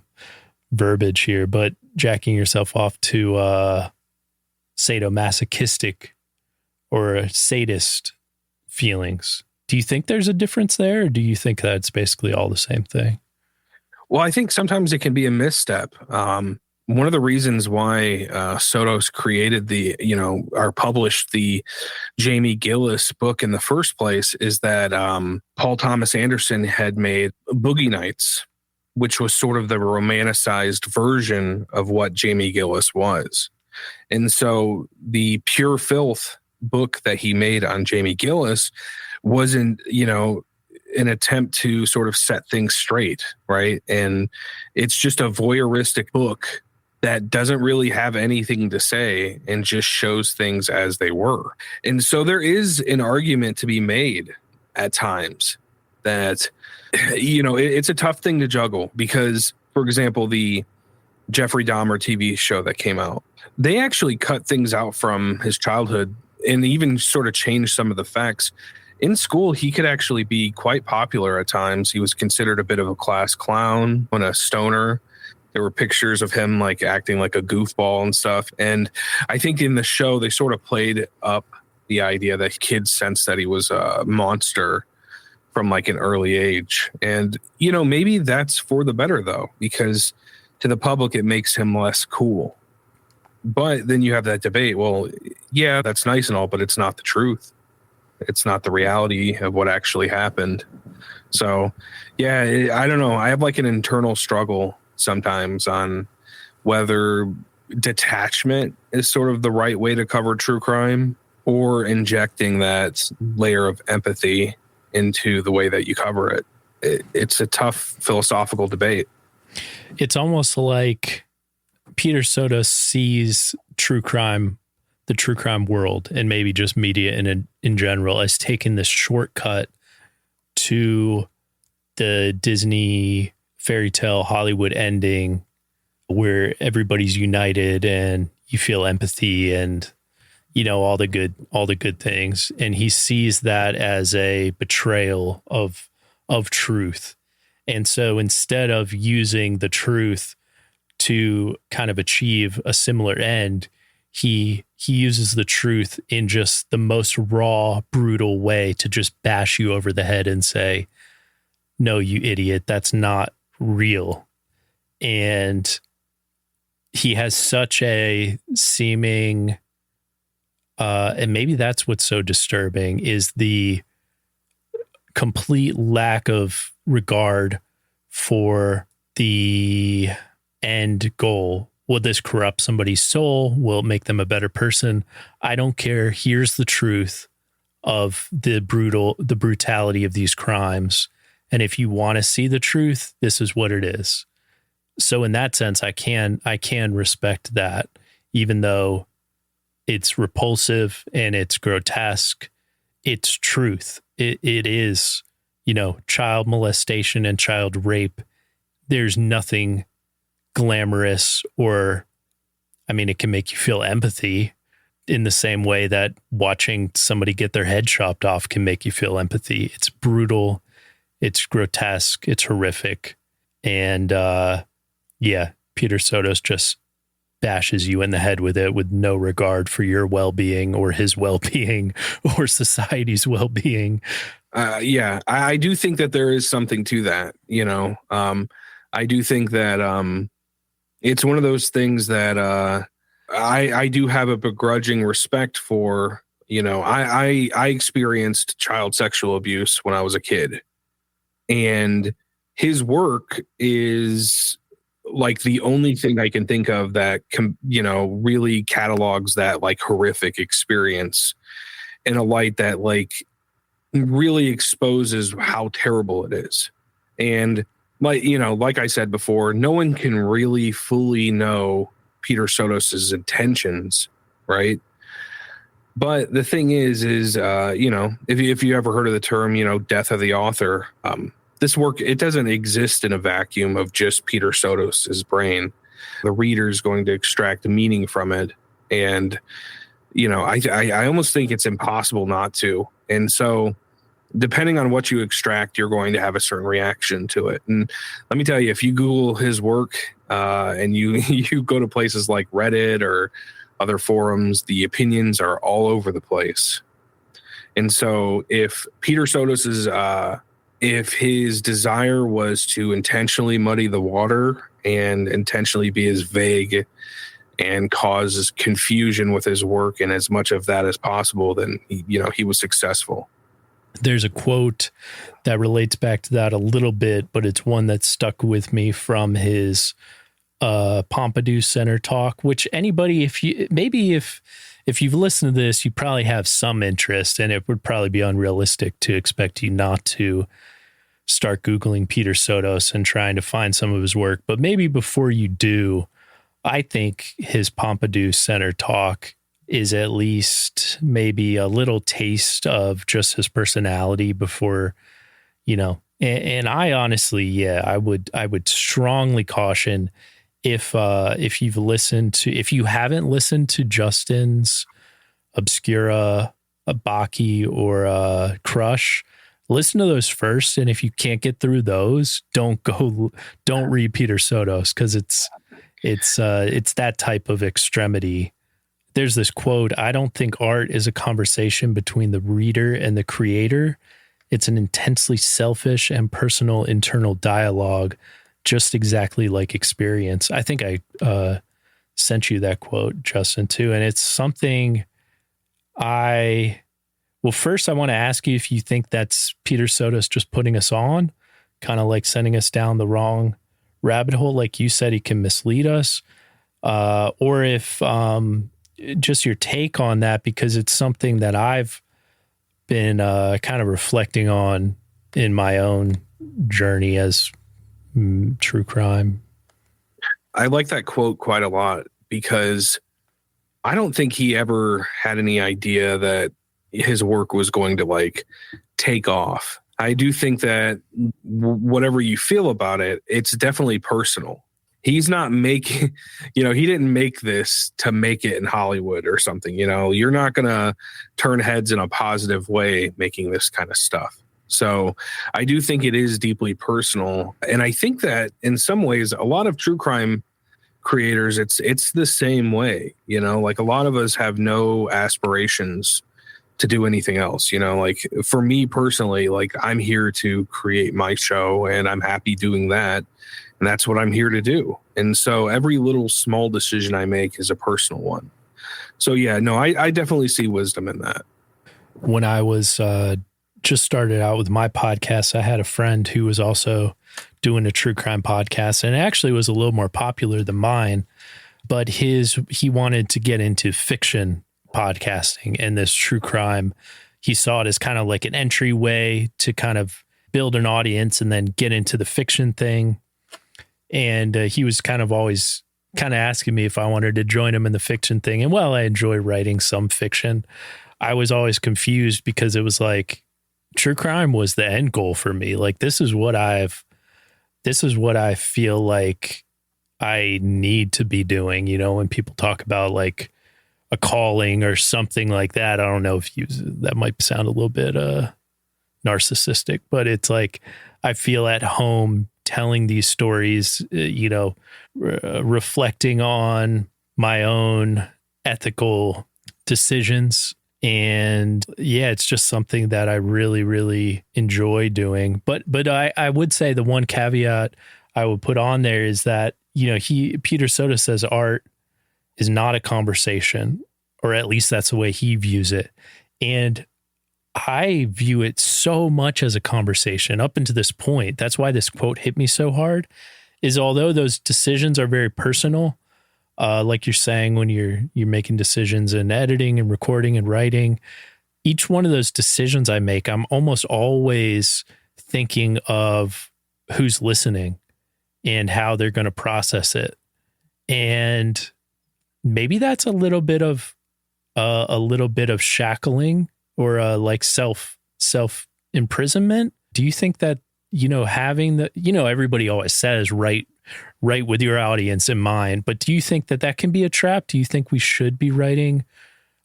verbiage here, but jacking yourself off to sadomasochistic or sadist feelings. Do you think there's a difference there, or do you think that's basically all the same thing? Well, I think sometimes it can be a misstep. One of the reasons why Sotos created or published the Jamie Gillis book in the first place is that Paul Thomas Anderson had made Boogie Nights, which was sort of the romanticized version of what Jamie Gillis was. And so the Pure Filth book that he made on Jamie Gillis wasn't, an attempt to sort of set things straight, right? And it's just a voyeuristic book that doesn't really have anything to say and just shows things as they were. And so there is an argument to be made at times that, it's a tough thing to juggle because, for example, the Jeffrey Dahmer TV show that came out, they actually cut things out from his childhood and even sort of changed some of the facts. In school, he could actually be quite popular at times. He was considered a bit of a class clown and a stoner. There were pictures of him like acting like a goofball and stuff. And I think in the show, they sort of played up the idea that kids sensed that he was a monster from like an early age. And, maybe that's for the better though, because to the public, it makes him less cool. But then you have that debate. Well, yeah, that's nice and all, but it's not the truth. It's not the reality of what actually happened. So, yeah, I don't know. I have like an internal struggle sometimes on whether detachment is sort of the right way to cover true crime, or injecting that layer of empathy into the way that you cover it. It's a tough philosophical debate. It's almost like Peter Sotos sees true crime, the true crime world, and maybe just media in general, as taking this shortcut to the Disney fairy tale Hollywood ending where everybody's united and you feel empathy and, you know, all the good things. And he sees that as a betrayal of truth. And so instead of using the truth to kind of achieve a similar end, he uses the truth in just the most raw, brutal way to just bash you over the head and say, no, you idiot, that's not real. And he has such a seeming, and maybe that's what's so disturbing, is the complete lack of regard for the end goal. Will this corrupt somebody's soul? Will it make them a better person? I don't care. Here's the truth of the brutality of these crimes. And if you want to see the truth, this is what it is. So in that sense, I can respect that, even though it's repulsive and it's grotesque. It's truth. It is, you know, child molestation and child rape. There's nothing glamorous, or, I mean, it can make you feel empathy in the same way that watching somebody get their head chopped off can make you feel empathy. It's brutal. It's grotesque. It's horrific. And, yeah, Peter Sotos just bashes you in the head with it with no regard for your well-being or his well-being or society's well-being. Yeah, I do think that there is something to that, you know. I do think that it's one of those things that I do have a begrudging respect for. You know, I experienced child sexual abuse when I was a kid, and his work is like the only thing I can think of that really catalogs that like horrific experience in a light that like really exposes how terrible it is. And like I said before, no one can really fully know Peter Sotos's intentions, right? But the thing is if you ever heard of the term, death of the author, this work, it doesn't exist in a vacuum of just Peter Sotos's brain. The reader's going to extract meaning from it. And, I almost think it's impossible not to. And so depending on what you extract, you're going to have a certain reaction to it. And let me tell you, if you Google his work and you go to places like Reddit or other forums, the opinions are all over the place. And so if Peter Sotos's if his desire was to intentionally muddy the water and intentionally be as vague and cause confusion with his work and as much of that as possible, then, he was successful. There's a quote that relates back to that a little bit, but it's one that stuck with me from his Pompidou Center talk, which anybody, if you've listened to this, you probably have some interest, and it would probably be unrealistic to expect you not to start Googling Peter Sotos and trying to find some of his work. But maybe before you do, I think his Pompidou Center talk is at least maybe a little taste of just his personality before, and I honestly, I would strongly caution if you haven't listened to Justin's Obscura, Baki, or Crush, listen to those first. And if you can't get through those, don't read Peter Sotos, because it's that type of extremity. There's this quote: "I don't think art is a conversation between the reader and the creator. It's an intensely selfish and personal internal dialogue, just exactly like experience." I think I sent you that quote, Justin, too. And it's something I Well, first, I want to ask you if you think that's Peter Sotos just putting us on, kind of like sending us down the wrong rabbit hole. Like you said, he can mislead us, or if just your take on that, because it's something that I've been kind of reflecting on in my own journey as true crime. I like that quote quite a lot because I don't think he ever had any idea that his work was going to like take off. I do think that whatever you feel about it, it's definitely personal. He's not making, he didn't make this to make it in Hollywood or something. You're not going to turn heads in a positive way making this kind of stuff. So I do think it is deeply personal. And I think that in some ways, a lot of true crime creators, it's the same way, like a lot of us have no aspirations to do anything else, like for me personally, like I'm here to create my show and I'm happy doing that. And that's what I'm here to do. And so every little small decision I make is a personal one. So yeah, no, I definitely see wisdom in that. When I was just started out with my podcast, I had a friend who was also doing a true crime podcast, and it actually was a little more popular than mine, but he wanted to get into fiction podcasting, and this true crime, he saw it as kind of like an entryway to kind of build an audience and then get into the fiction thing. And he was kind of always kind of asking me if I wanted to join him in the fiction thing. And while I enjoy writing some fiction, I was always confused because it was like true crime was the end goal for me. Like, this is what I feel like I need to be doing, when people talk about like a calling or something like that. I don't know if that might sound a little bit narcissistic, but it's like, I feel at home telling these stories, reflecting on my own ethical decisions. And yeah, it's just something that I really, really enjoy doing. But I would say the one caveat I would put on there is that, Peter Sotos says art is not a conversation, or at least that's the way he views it. And I view it so much as a conversation up until this point. That's why this quote hit me so hard, is although those decisions are very personal, like you're saying, when you're making decisions in editing and recording and writing, each one of those decisions I make, I'm almost always thinking of who's listening and how they're going to process it. And maybe that's a little bit of shackling or like self imprisonment. Do you think that, having the, everybody always says write with your audience in mind, but do you think that can be a trap? Do you think we should be writing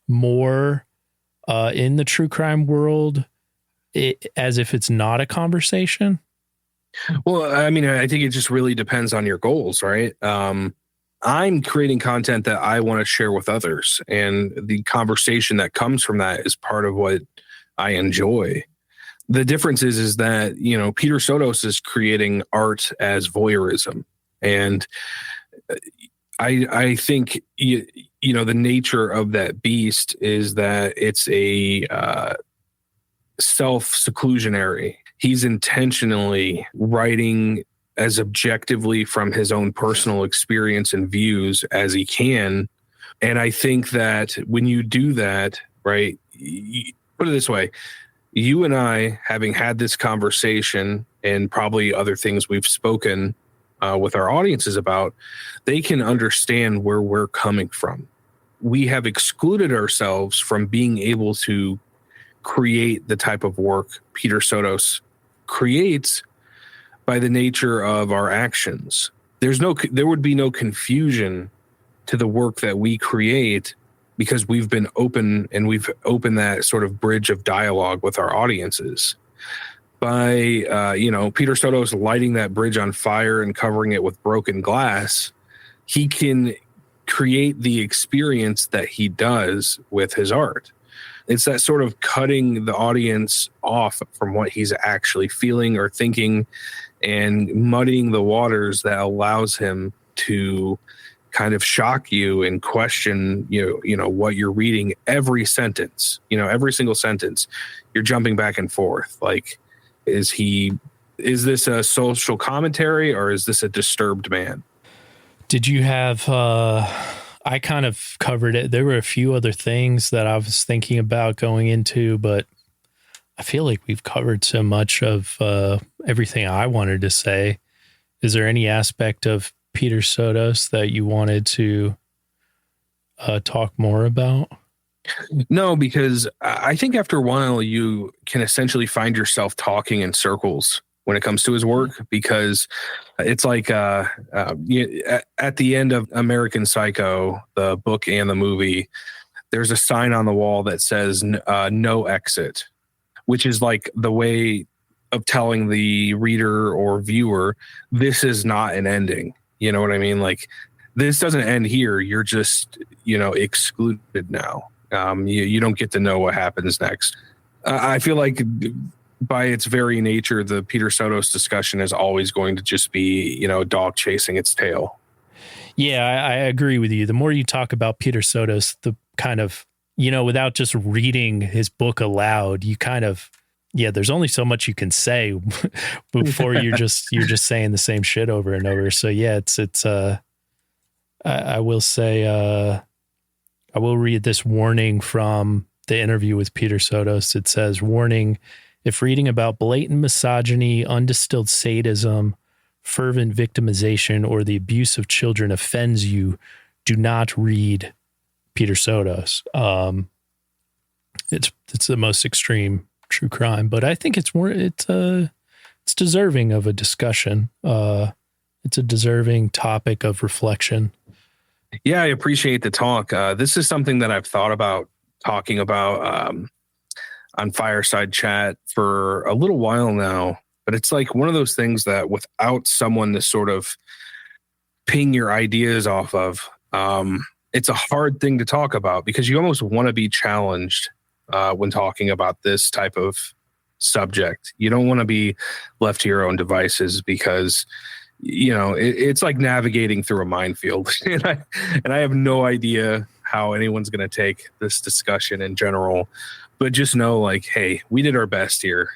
more in the true crime world as if it's not a conversation? Well, I mean, I think it just really depends on your goals, right? I'm creating content that I want to share with others, and the conversation that comes from that is part of what I enjoy. The difference is that, Peter Sotos is creating art as voyeurism. And I think, the nature of that beast is that it's a self-seclusionary. He's intentionally writing as objectively from his own personal experience and views as he can. And I think that when you do that, right, put it this way, you and I, having had this conversation and probably other things we've spoken with our audiences about, they can understand where we're coming from. We have excluded ourselves from being able to create the type of work Peter Sotos creates by the nature of our actions. There would be no confusion to the work that we create because we've been open and we've opened that sort of bridge of dialogue with our audiences. By, Peter Sotos lighting that bridge on fire and covering it with broken glass, he can create the experience that he does with his art. It's that sort of cutting the audience off from what he's actually feeling or thinking and muddying the waters that allows him to kind of shock you and question what you're reading. Every sentence, every single sentence, you're jumping back and forth. Like, is this a social commentary or is this a disturbed man? Did you have I kind of covered it. There were a few other things that I was thinking about going into, but I feel like we've covered so much of everything I wanted to say. Is there any aspect of Peter Sotos that you wanted to talk more about? No, because I think after a while you can essentially find yourself talking in circles when it comes to his work, because it's like at the end of American Psycho, the book and the movie, there's a sign on the wall that says no exit, which is like the way of telling the reader or viewer, this is not an ending. You know what I mean? Like, this doesn't end here. You're just, excluded now. You don't get to know what happens next. I feel like by its very nature, the Peter Sotos discussion is always going to just be, dog chasing its tail. Yeah, I agree with you. The more you talk about Peter Sotos, the kind of, without just reading his book aloud, you kind of, there's only so much you can say before you're just saying the same shit over and over. So yeah, I will say, I will read this warning from the interview with Peter Sotos. It says, warning, if reading about blatant misogyny, undistilled sadism, fervent victimization, or the abuse of children offends you, do not read Peter Sotos. It's the most extreme true crime, but I think it's deserving of a discussion. It's a deserving topic of reflection. Yeah, I appreciate the talk. This is something that I've thought about talking about on Fireside Chat for a little while now, but it's like one of those things that without someone to sort of ping your ideas off of, it's a hard thing to talk about because you almost want to be challenged when talking about this type of subject. You don't want to be left to your own devices because it's like navigating through a minefield. and I have no idea how anyone's going to take this discussion in general, but just know, like, hey, we did our best here,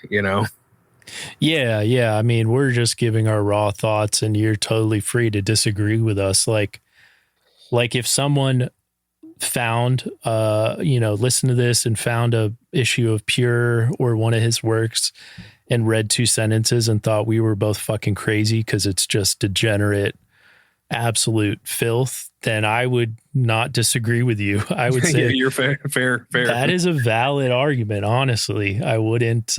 Yeah. I mean, we're just giving our raw thoughts and you're totally free to disagree with us. Like if someone found, listened to this and found a issue of Pure or one of his works and read 2 sentences and thought we were both fucking crazy because it's just degenerate, absolute filth, then I would not disagree with you. I would say you're fair. That is a valid argument. Honestly, I wouldn't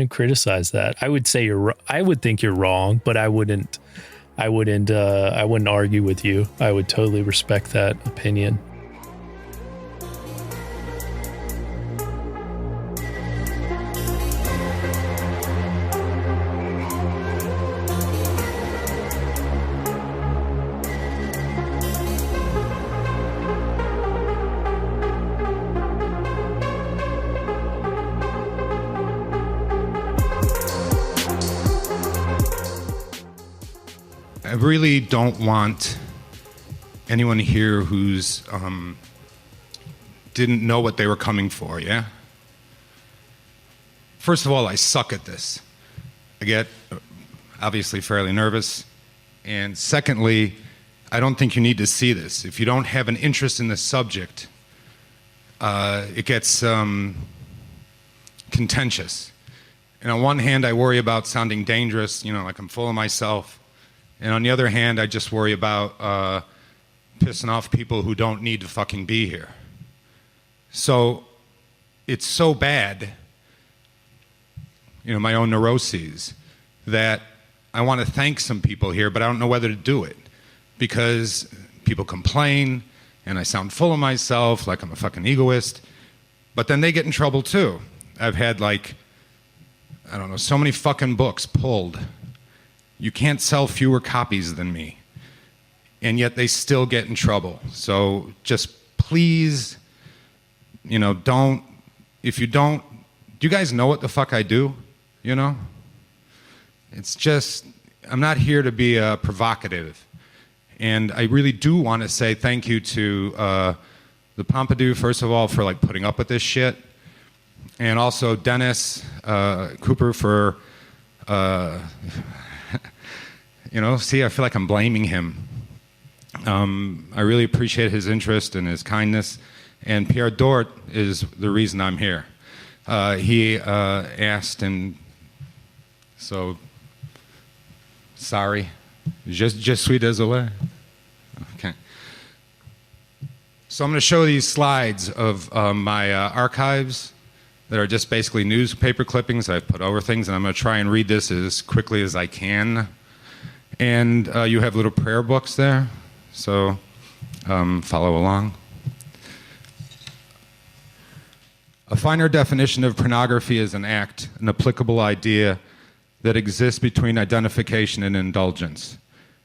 criticize that. I would say I would think you're wrong, but I wouldn't argue with you. I would totally respect that opinion. I really don't want anyone here who's didn't know what they were coming for, yeah? First of all, I suck at this. I get obviously fairly nervous. And secondly, I don't think you need to see this. If you don't have an interest in the subject, it gets contentious. And on one hand, I worry about sounding dangerous, like I'm full of myself. And on the other hand, I just worry about pissing off people who don't need to fucking be here. So it's so bad, my own neuroses, that I want to thank some people here, but I don't know whether to do it. Because people complain, and I sound full of myself, like I'm a fucking egoist. But then they get in trouble too. I've had so many fucking books pulled. You can't sell fewer copies than me. And yet they still get in trouble. So just please, do you guys know what the fuck I do? It's just, I'm not here to be provocative. And I really do want to say thank you to the Pompidou, first of all, for like putting up with this shit. And also Dennis Cooper for, see, I feel like I'm blaming him. I really appreciate his interest and his kindness. And Pierre Dort is the reason I'm here. He asked, and so, sorry. Je suis désolé. Okay. So I'm going to show these slides of my archives that are just basically newspaper clippings I've put over things, and I'm going to try and read this as quickly as I can. And you have little prayer books there, so follow along. A finer definition of pornography is an act, an applicable idea that exists between identification and indulgence.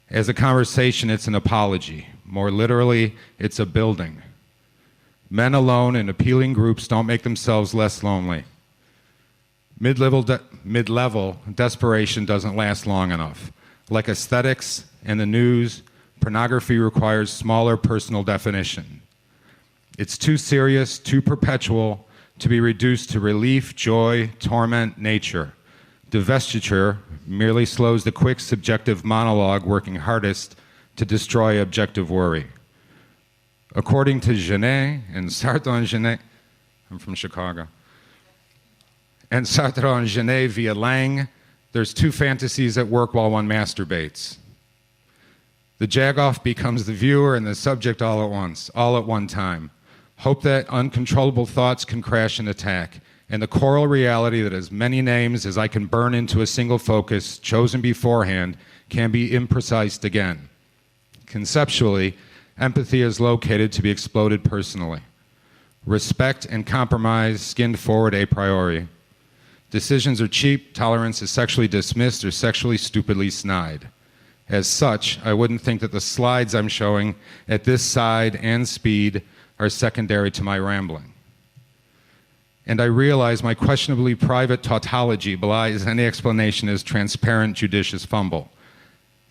As a conversation, it's an apology. More literally, it's a building. Men alone in appealing groups don't make themselves less lonely. Mid-level desperation doesn't last long enough. Like aesthetics and the news, pornography requires smaller personal definition. It's too serious, too perpetual, to be reduced to relief, joy, torment, nature. Divestiture merely slows the quick subjective monologue working hardest to destroy objective worry. According to Genet and Sartre and Genet, I'm from Chicago, and Sartre and Genet via Lang, there's two fantasies at work while one masturbates. The jagoff becomes the viewer and the subject all at once, all at one time. Hope that uncontrollable thoughts can crash and attack, and the choral reality that as many names as I can burn into a single focus, chosen beforehand, can be imprecised again. Conceptually, empathy is located to be exploded personally. Respect and compromise skinned forward a priori. Decisions are cheap, tolerance is sexually dismissed or sexually stupidly snide. As such, I wouldn't think that the slides I'm showing at this side and speed are secondary to my rambling. And I realize my questionably private tautology belies any explanation as transparent, judicious fumble.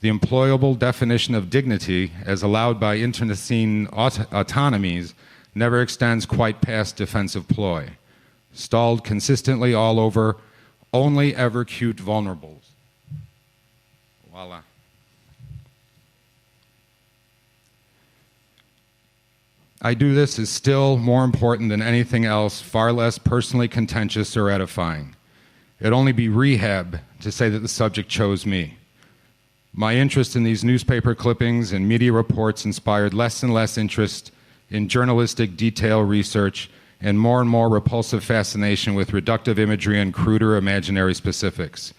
The employable definition of dignity, as allowed by internecine autonomies, never extends quite past defensive ploy. Stalled consistently all over, only ever cute vulnerables. Voila. I do this is still more important than anything else, far less personally contentious or edifying. It'd only be rehab to say that the subject chose me. My interest in these newspaper clippings and media reports inspired less and less interest in journalistic detail research and more repulsive fascination with reductive imagery and cruder imaginary specifics,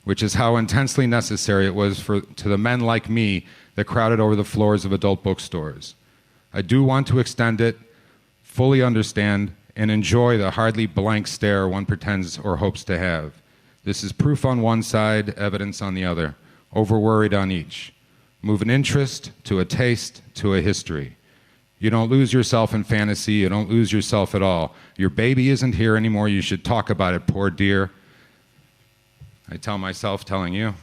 which is how intensely necessary it was to the men like me that crowded over the floors of adult bookstores. I do want to extend it, fully understand, and enjoy the hardly blank stare one pretends or hopes to have. This is proof on one side, evidence on the other, over-worried on each. Move an interest to a taste to a history. You don't lose yourself in fantasy, you don't lose yourself at all. Your baby isn't here anymore, you should talk about it, poor dear. I tell myself, telling you.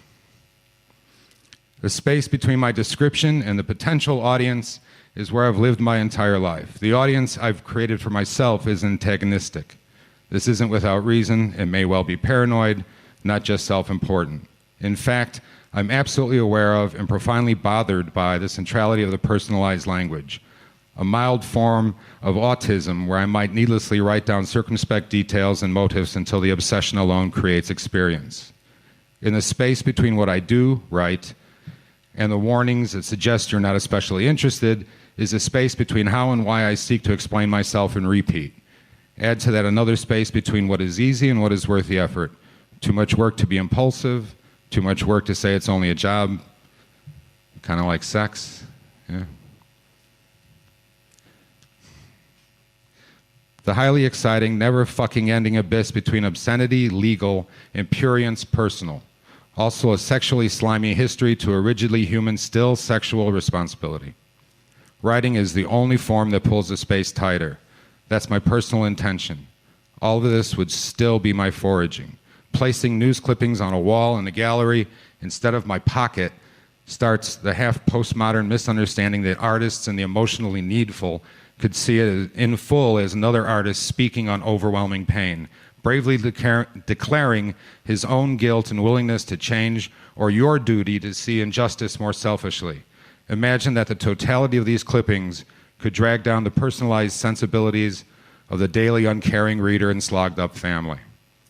The space between my description and the potential audience is where I've lived my entire life. The audience I've created for myself is antagonistic. This isn't without reason. It may well be paranoid, not just self-important. In fact, I'm absolutely aware of and profoundly bothered by the centrality of the personalized language, a mild form of autism where I might needlessly write down circumspect details and motives until the obsession alone creates experience. In the space between what I do, write, and the warnings that suggest you're not especially interested is a space between how and why I seek to explain myself and repeat. Add to that another space between what is easy and what is worth the effort. Too much work to be impulsive, too much work to say it's only a job, kind of like sex. Yeah. The highly exciting, never fucking ending abyss between obscenity, legal, and prurience, personal. Also a sexually slimy history to a rigidly human, still sexual responsibility. Writing is the only form that pulls the space tighter. That's my personal intention. All of this would still be my foraging. Placing news clippings on a wall in a gallery instead of my pocket starts the half-postmodern misunderstanding that artists and the emotionally needful could see it in full as another artist speaking on overwhelming pain, bravely declaring his own guilt and willingness to change, or your duty to see injustice more selfishly. Imagine that the totality of these clippings could drag down the personalized sensibilities of the daily uncaring reader and slogged-up family.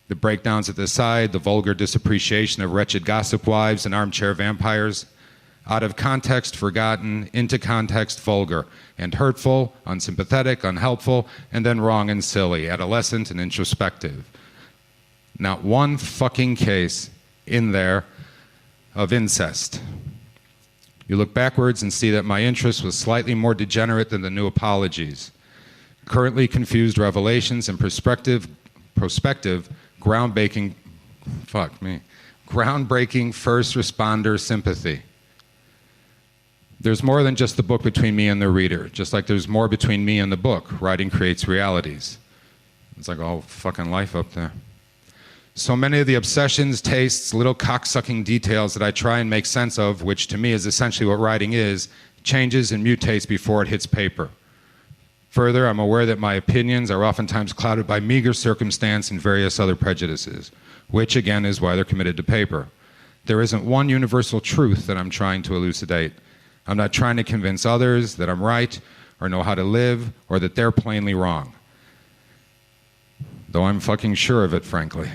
The breakdowns at the side, the vulgar disappreciation of wretched gossip wives and armchair vampires, out of context forgotten, into context vulgar, and hurtful, unsympathetic, unhelpful, and then wrong and silly, adolescent and introspective. Not one fucking case in there of incest. You look backwards and see that my interest was slightly more degenerate than the new apologies. Currently confused revelations and prospective, groundbreaking first responder sympathy. There's more than just the book between me and the reader, just like there's more between me and the book. Writing creates realities. It's like all fucking life up there. So many of the obsessions, tastes, little cocksucking details that I try and make sense of, which to me is essentially what writing is, changes and mutates before it hits paper. Further, I'm aware that my opinions are oftentimes clouded by meager circumstance and various other prejudices, which again is why they're committed to paper. There isn't one universal truth that I'm trying to elucidate. I'm not trying to convince others that I'm right or know how to live or that they're plainly wrong. Though I'm fucking sure of it, frankly.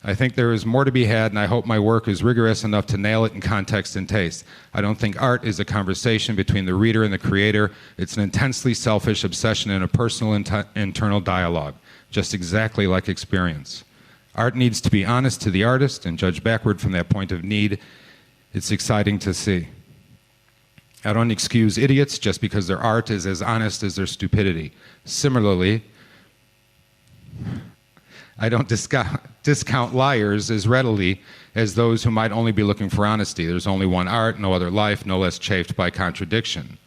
I think there is more to be had, and I hope my work is rigorous enough to nail it in context and taste. I don't think art is a conversation between the reader and the creator. It's an intensely selfish obsession in a personal internal dialogue, just exactly like experience. Art needs to be honest to the artist and judge backward from that point of need. It's exciting to see. I don't excuse idiots just because their art is as honest as their stupidity. Similarly, I don't discount liars as readily as those who might only be looking for honesty. There's only one art, no other life, no less chafed by contradiction.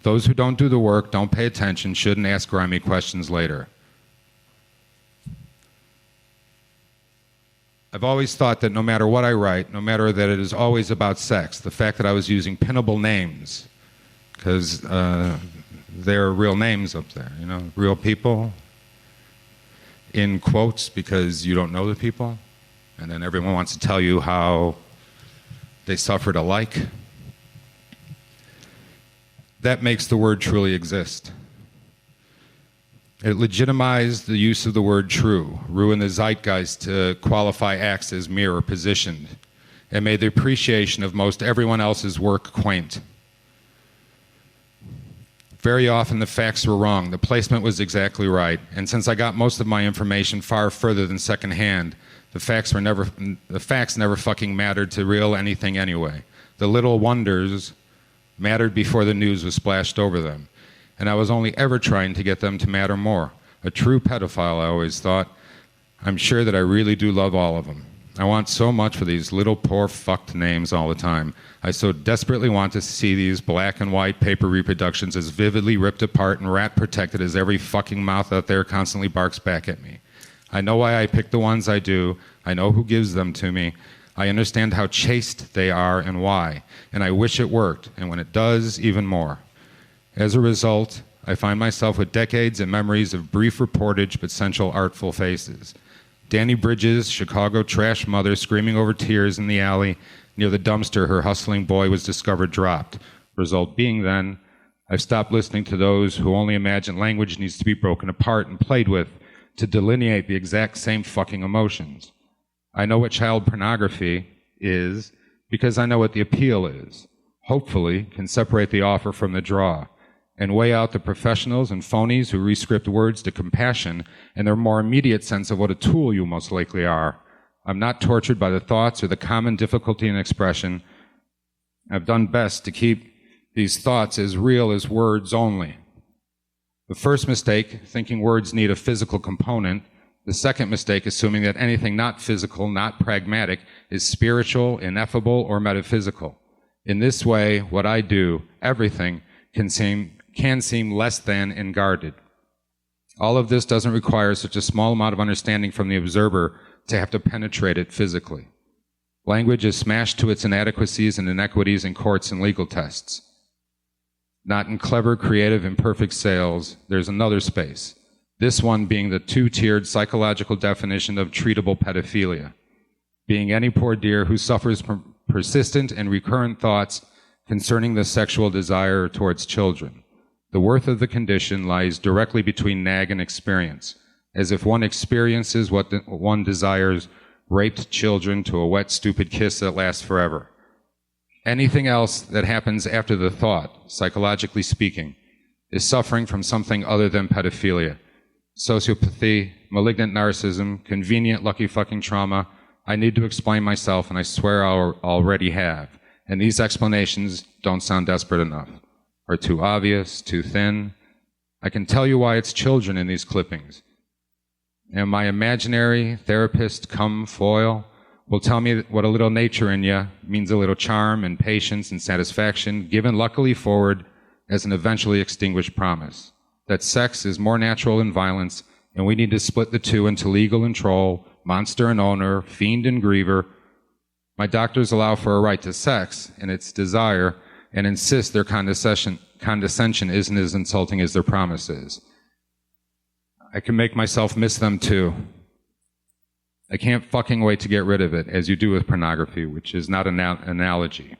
Those who don't do the work, don't pay attention, shouldn't ask grimy questions later. I've always thought that no matter what I write, no matter that it is always about sex, the fact that I was using pinnable names, because there are real names up there, you know, real people, in quotes because you don't know the people, and then everyone wants to tell you how they suffered alike. That makes the word truly exist. It legitimized the use of the word true, ruined the zeitgeist to qualify acts as mere or positioned, and made the appreciation of most everyone else's work quaint. Very often the facts were wrong, the placement was exactly right, and since I got most of my information far further than secondhand, the facts never fucking mattered to real anything anyway. The little wonders mattered before the news was splashed over them, and I was only ever trying to get them to matter more. A true pedophile, I always thought. I'm sure that I really do love all of them. I want so much for these little poor fucked names all the time. I so desperately want to see these black and white paper reproductions as vividly ripped apart and rat protected as every fucking mouth out there constantly barks back at me. I know why I pick the ones I do. I know who gives them to me. I understand how chaste they are and why. And I wish it worked. And when it does, even more. As a result, I find myself with decades and memories of brief reportage but central artful faces. Danny Bridges' Chicago trash mother screaming over tears in the alley near the dumpster her hustling boy was discovered dropped. Result being then, I've stopped listening to those who only imagine language needs to be broken apart and played with to delineate the exact same fucking emotions. I know what child pornography is because I know what the appeal is. Hopefully, can separate the offer from the draw and weigh out the professionals and phonies who rescript words to compassion and their more immediate sense of what a tool you most likely are. I'm not tortured by the thoughts or the common difficulty in expression. I've done best to keep these thoughts as real as words only. The first mistake, thinking words need a physical component. The second mistake, assuming that anything not physical, not pragmatic, is spiritual, ineffable, or metaphysical. In this way, what I do, everything, can seem less than and guarded. All of this doesn't require such a small amount of understanding from the observer to have to penetrate it physically. Language is smashed to its inadequacies and inequities in courts and legal tests. Not in clever, creative, imperfect sales. There's another space. This one being the two-tiered psychological definition of treatable pedophilia. Being any poor dear who suffers from persistent and recurrent thoughts concerning the sexual desire towards children. The worth of the condition lies directly between nag and experience, as if one experiences what one desires, raped children to a wet, stupid kiss that lasts forever. Anything else that happens after the thought, psychologically speaking, is suffering from something other than pedophilia. Sociopathy, malignant narcissism, convenient lucky fucking trauma. I need to explain myself, and I swear I already have. And these explanations don't sound desperate enough, or too obvious, too thin. I can tell you why it's children in these clippings. And my imaginary therapist cum foil will tell me what a little nature in you means, a little charm and patience and satisfaction, given luckily forward as an eventually extinguished promise. That sex is more natural than violence, and we need to split the two into legal and troll, monster and owner, fiend and griever. My doctors allow for a right to sex and its desire, and insist their condescension isn't as insulting as their promise is. I can make myself miss them too. I can't fucking wait to get rid of it, as you do with pornography, which is not an analogy.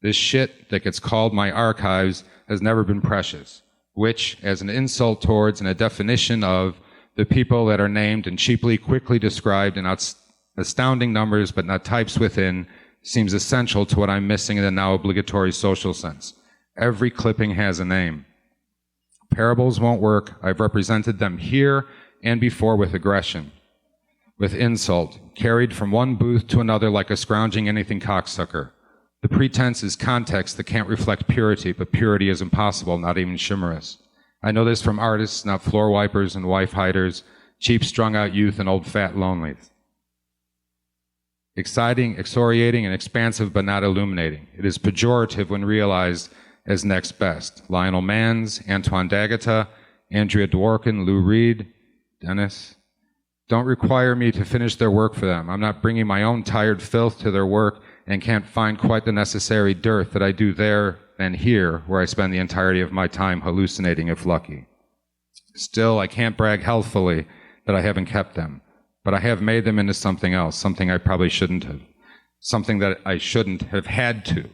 This shit that gets called my archives has never been precious, which, as an insult towards and a definition of the people that are named and cheaply, quickly described in astounding numbers but not types within, seems essential to what I'm missing in the now obligatory social sense. Every clipping has a name. Parables won't work. I've represented them here and before with aggression, with insult, carried from one booth to another like a scrounging anything cocksucker. The pretense is context that can't reflect purity, but purity is impossible, not even chivalrous. I know this from artists, not floor wipers and wife hiders, cheap strung-out youth and old fat lonelies. Exciting, excoriating, and expansive, but not illuminating. It is pejorative when realized as next best. Lionel Manns, Antoine D'Agata, Andrea Dworkin, Lou Reed, Dennis. Don't require me to finish their work for them. I'm not bringing my own tired filth to their work and can't find quite the necessary dearth that I do there and here, where I spend the entirety of my time hallucinating if lucky. Still, I can't brag healthfully that I haven't kept them, but I have made them into something else, something I probably shouldn't have, something that I shouldn't have had to.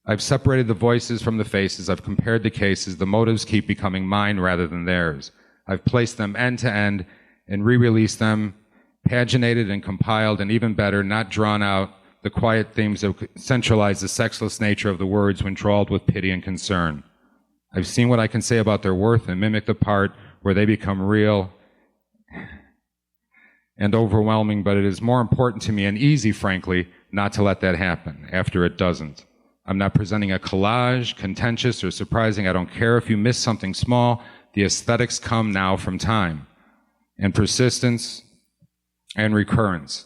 I've separated the voices from the faces, I've compared the cases, the motives keep becoming mine rather than theirs. I've placed them end to end and re-released them, paginated and compiled, and even better, not drawn out, the quiet themes that centralize the sexless nature of the words when trawled with pity and concern. I've seen what I can say about their worth and mimic the part where they become real and overwhelming, but it is more important to me and easy, frankly, not to let that happen after it doesn't. I'm not presenting a collage, contentious or surprising. I don't care if you miss something small. The aesthetics come now from time and persistence and recurrence,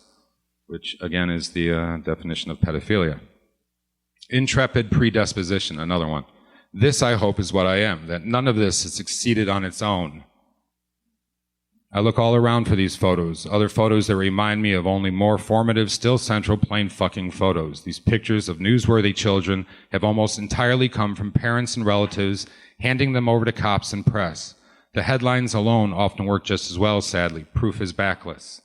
which again is the definition of pedophilia. Intrepid predisposition, another one. This, I hope, is what I am, that none of this has succeeded on its own. I look all around for these photos, other photos that remind me of only more formative, still central, plain fucking photos. These pictures of newsworthy children have almost entirely come from parents and relatives handing them over to cops and press. The headlines alone often work just as well, sadly. Proof is backless.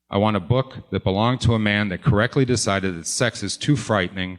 I want a book that belonged to a man that correctly decided that sex is too frightening,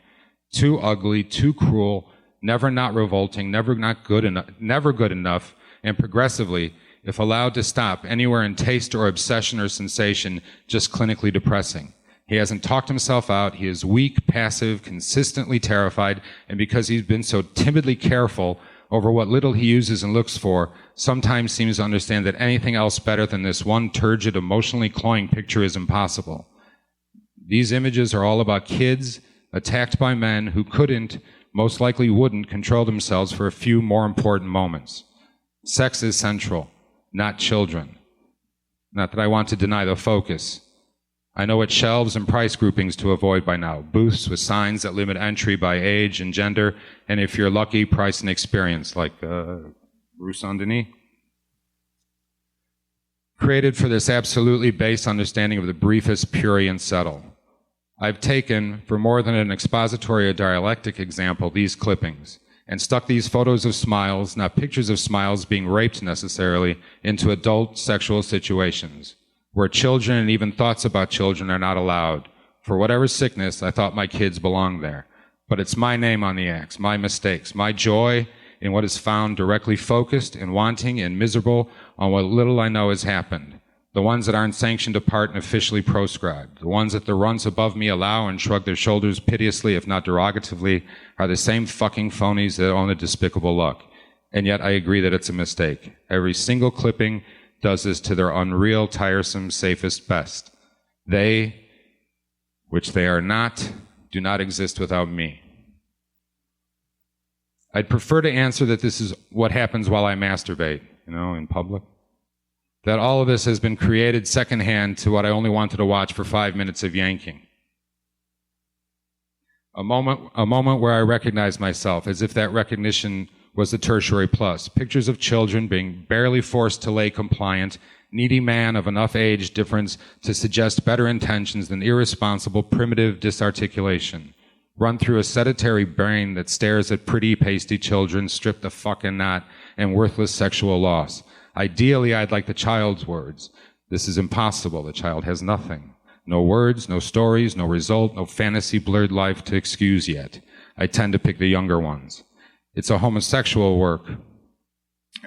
too ugly, too cruel, never not revolting, never good enough, and progressively, if allowed to stop anywhere in taste or obsession or sensation, just clinically depressing. He hasn't talked himself out. He is weak, passive, consistently terrified, and because he's been so timidly careful over what little he uses and looks for, sometimes seems to understand that anything else better than this one turgid, emotionally cloying picture is impossible. These images are all about kids attacked by men who couldn't, most likely wouldn't, control themselves for a few more important moments. Sex is central, not children. Not that I want to deny the focus. I know what shelves and price groupings to avoid by now. Booths with signs that limit entry by age and gender, and if you're lucky, price and experience, like Rue Saint-Denis. Created for this absolutely base understanding of the briefest, prurient, subtle. I've taken, for more than an expository or dialectic example, these clippings and stuck these photos of smiles, not pictures of smiles being raped necessarily, into adult sexual situations where children and even thoughts about children are not allowed. For whatever sickness, I thought my kids belonged there. But it's my name on the acts, my mistakes, my joy in what is found directly focused and wanting and miserable on what little I know has happened. The ones that aren't sanctioned apart and officially proscribed. The ones that the runts above me allow and shrug their shoulders piteously, if not derogatively, are the same fucking phonies that own a despicable luck. And yet I agree that it's a mistake. Every single clipping does this to their unreal, tiresome, safest best. They, which they are not, do not exist without me. I'd prefer to answer that this is what happens while I masturbate, in public. That all of this has been created secondhand to what I only wanted to watch for 5 minutes of yanking. A moment where I recognized myself, as if that recognition was the tertiary plus. Pictures of children being barely forced to lay compliant, needy man of enough age difference to suggest better intentions than irresponsible, primitive disarticulation. Run through a sedentary brain that stares at pretty, pasty children, stripped of fucking knot, and worthless sexual loss. Ideally, I'd like the child's words. This is impossible. The child has nothing. No words, no stories, no result, no fantasy blurred life to excuse yet. I tend to pick the younger ones. It's a homosexual work.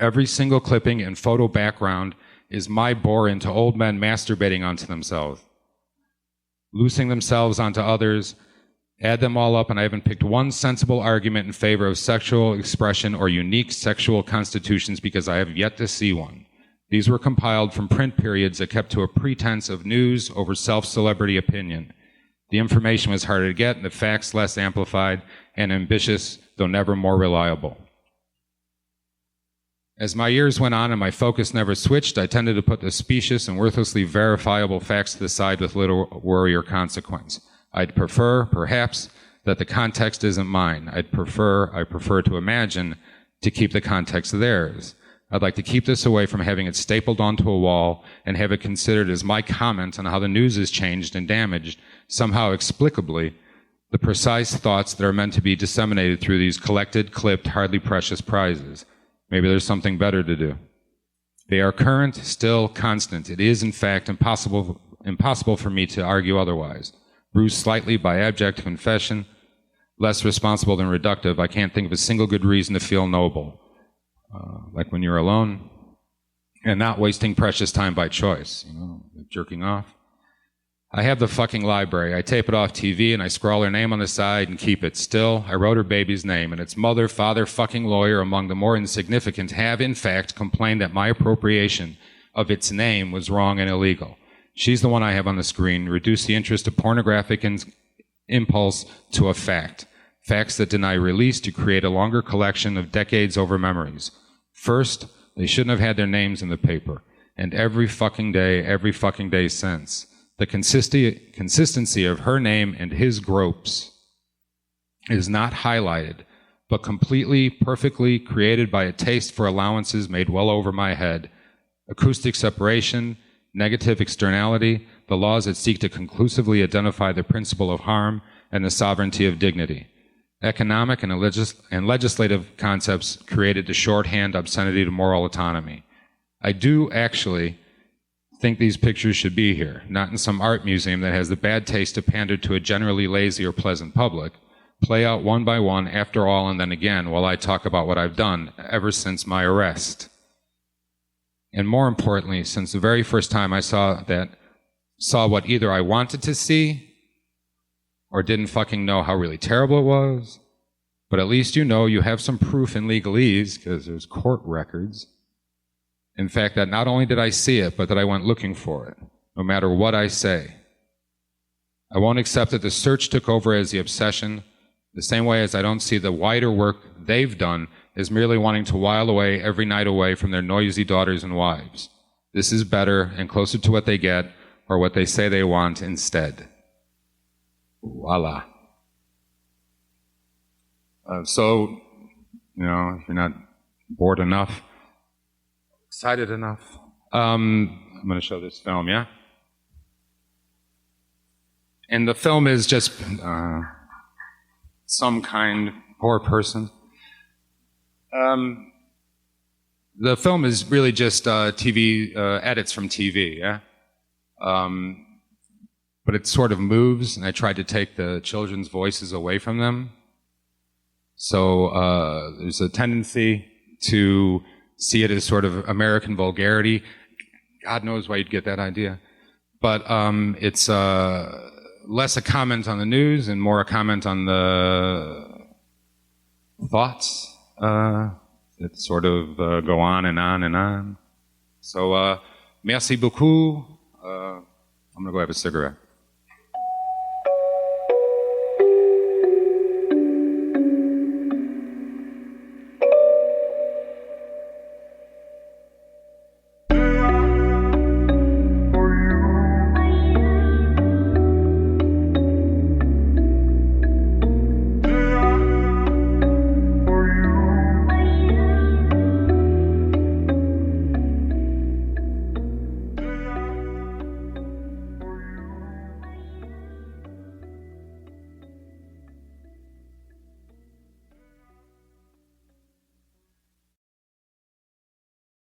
Every single clipping and photo background is my bore into old men masturbating onto themselves, loosing themselves onto others. Add them all up, and I haven't picked one sensible argument in favor of sexual expression or unique sexual constitutions because I have yet to see one. These were compiled from print periods that kept to a pretense of news over self-celebrity opinion. The information was harder to get, and the facts less amplified and ambitious, though never more reliable. As my years went on and my focus never switched, I tended to put the specious and worthlessly verifiable facts to the side with little worry or consequence. I'd prefer, perhaps, that the context isn't mine. I prefer to imagine to keep the context theirs. I'd like to keep this away from having it stapled onto a wall and have it considered as my comment on how the news has changed and damaged, somehow explicably, the precise thoughts that are meant to be disseminated through these collected, clipped, hardly precious prizes. Maybe there's something better to do. They are current, still constant. It is, in fact, impossible for me to argue otherwise. Bruised slightly by abject confession, less responsible than reductive, I can't think of a single good reason to feel noble. Like when you're alone and not wasting precious time by choice, like jerking off. I have the fucking library. I tape it off TV and I scrawl her name on the side and keep it. Still, I wrote her baby's name, and its mother, father, fucking lawyer, among the more insignificant, have in fact complained that my appropriation of its name was wrong and illegal. She's the one I have on the screen. Reduce the interest of pornographic impulse to a fact. Facts that deny release to create a longer collection of decades over memories. First, they shouldn't have had their names in the paper. And every fucking day since. The consistency of her name and his gropes is not highlighted, but completely, perfectly created by a taste for allowances made well over my head. Acoustic separation, negative externality, the laws that seek to conclusively identify the principle of harm and the sovereignty of dignity. Economic and legislative concepts created to shorthand obscenity to moral autonomy. I do actually think these pictures should be here, not in some art museum that has the bad taste to pander to a generally lazy or pleasant public. Play out one by one, after all, and then again, while I talk about what I've done ever since my arrest. And more importantly, since the very first time I saw what either I wanted to see or didn't fucking know how really terrible it was, but at least you have some proof in legalese, because there's court records. In fact, that not only did I see it, but that I went looking for it, no matter what I say. I won't accept that the search took over as the obsession, the same way as I don't see the wider work they've done as merely wanting to while away every night away from their noisy daughters and wives. This is better and closer to what they get, or what they say they want instead. Voila. So, if you're not bored enough, excited enough, I'm going to show this film, yeah? And the film is just some kind poor person. The film is really just TV edits from TV, yeah. But it sort of moves, and I tried to take the children's voices away from them. So there's a tendency to see it as sort of American vulgarity. God knows why you'd get that idea. But it's less a comment on the news and more a comment on the thoughts that sort of go on and on and on. So merci beaucoup. I'm going to go have a cigarette.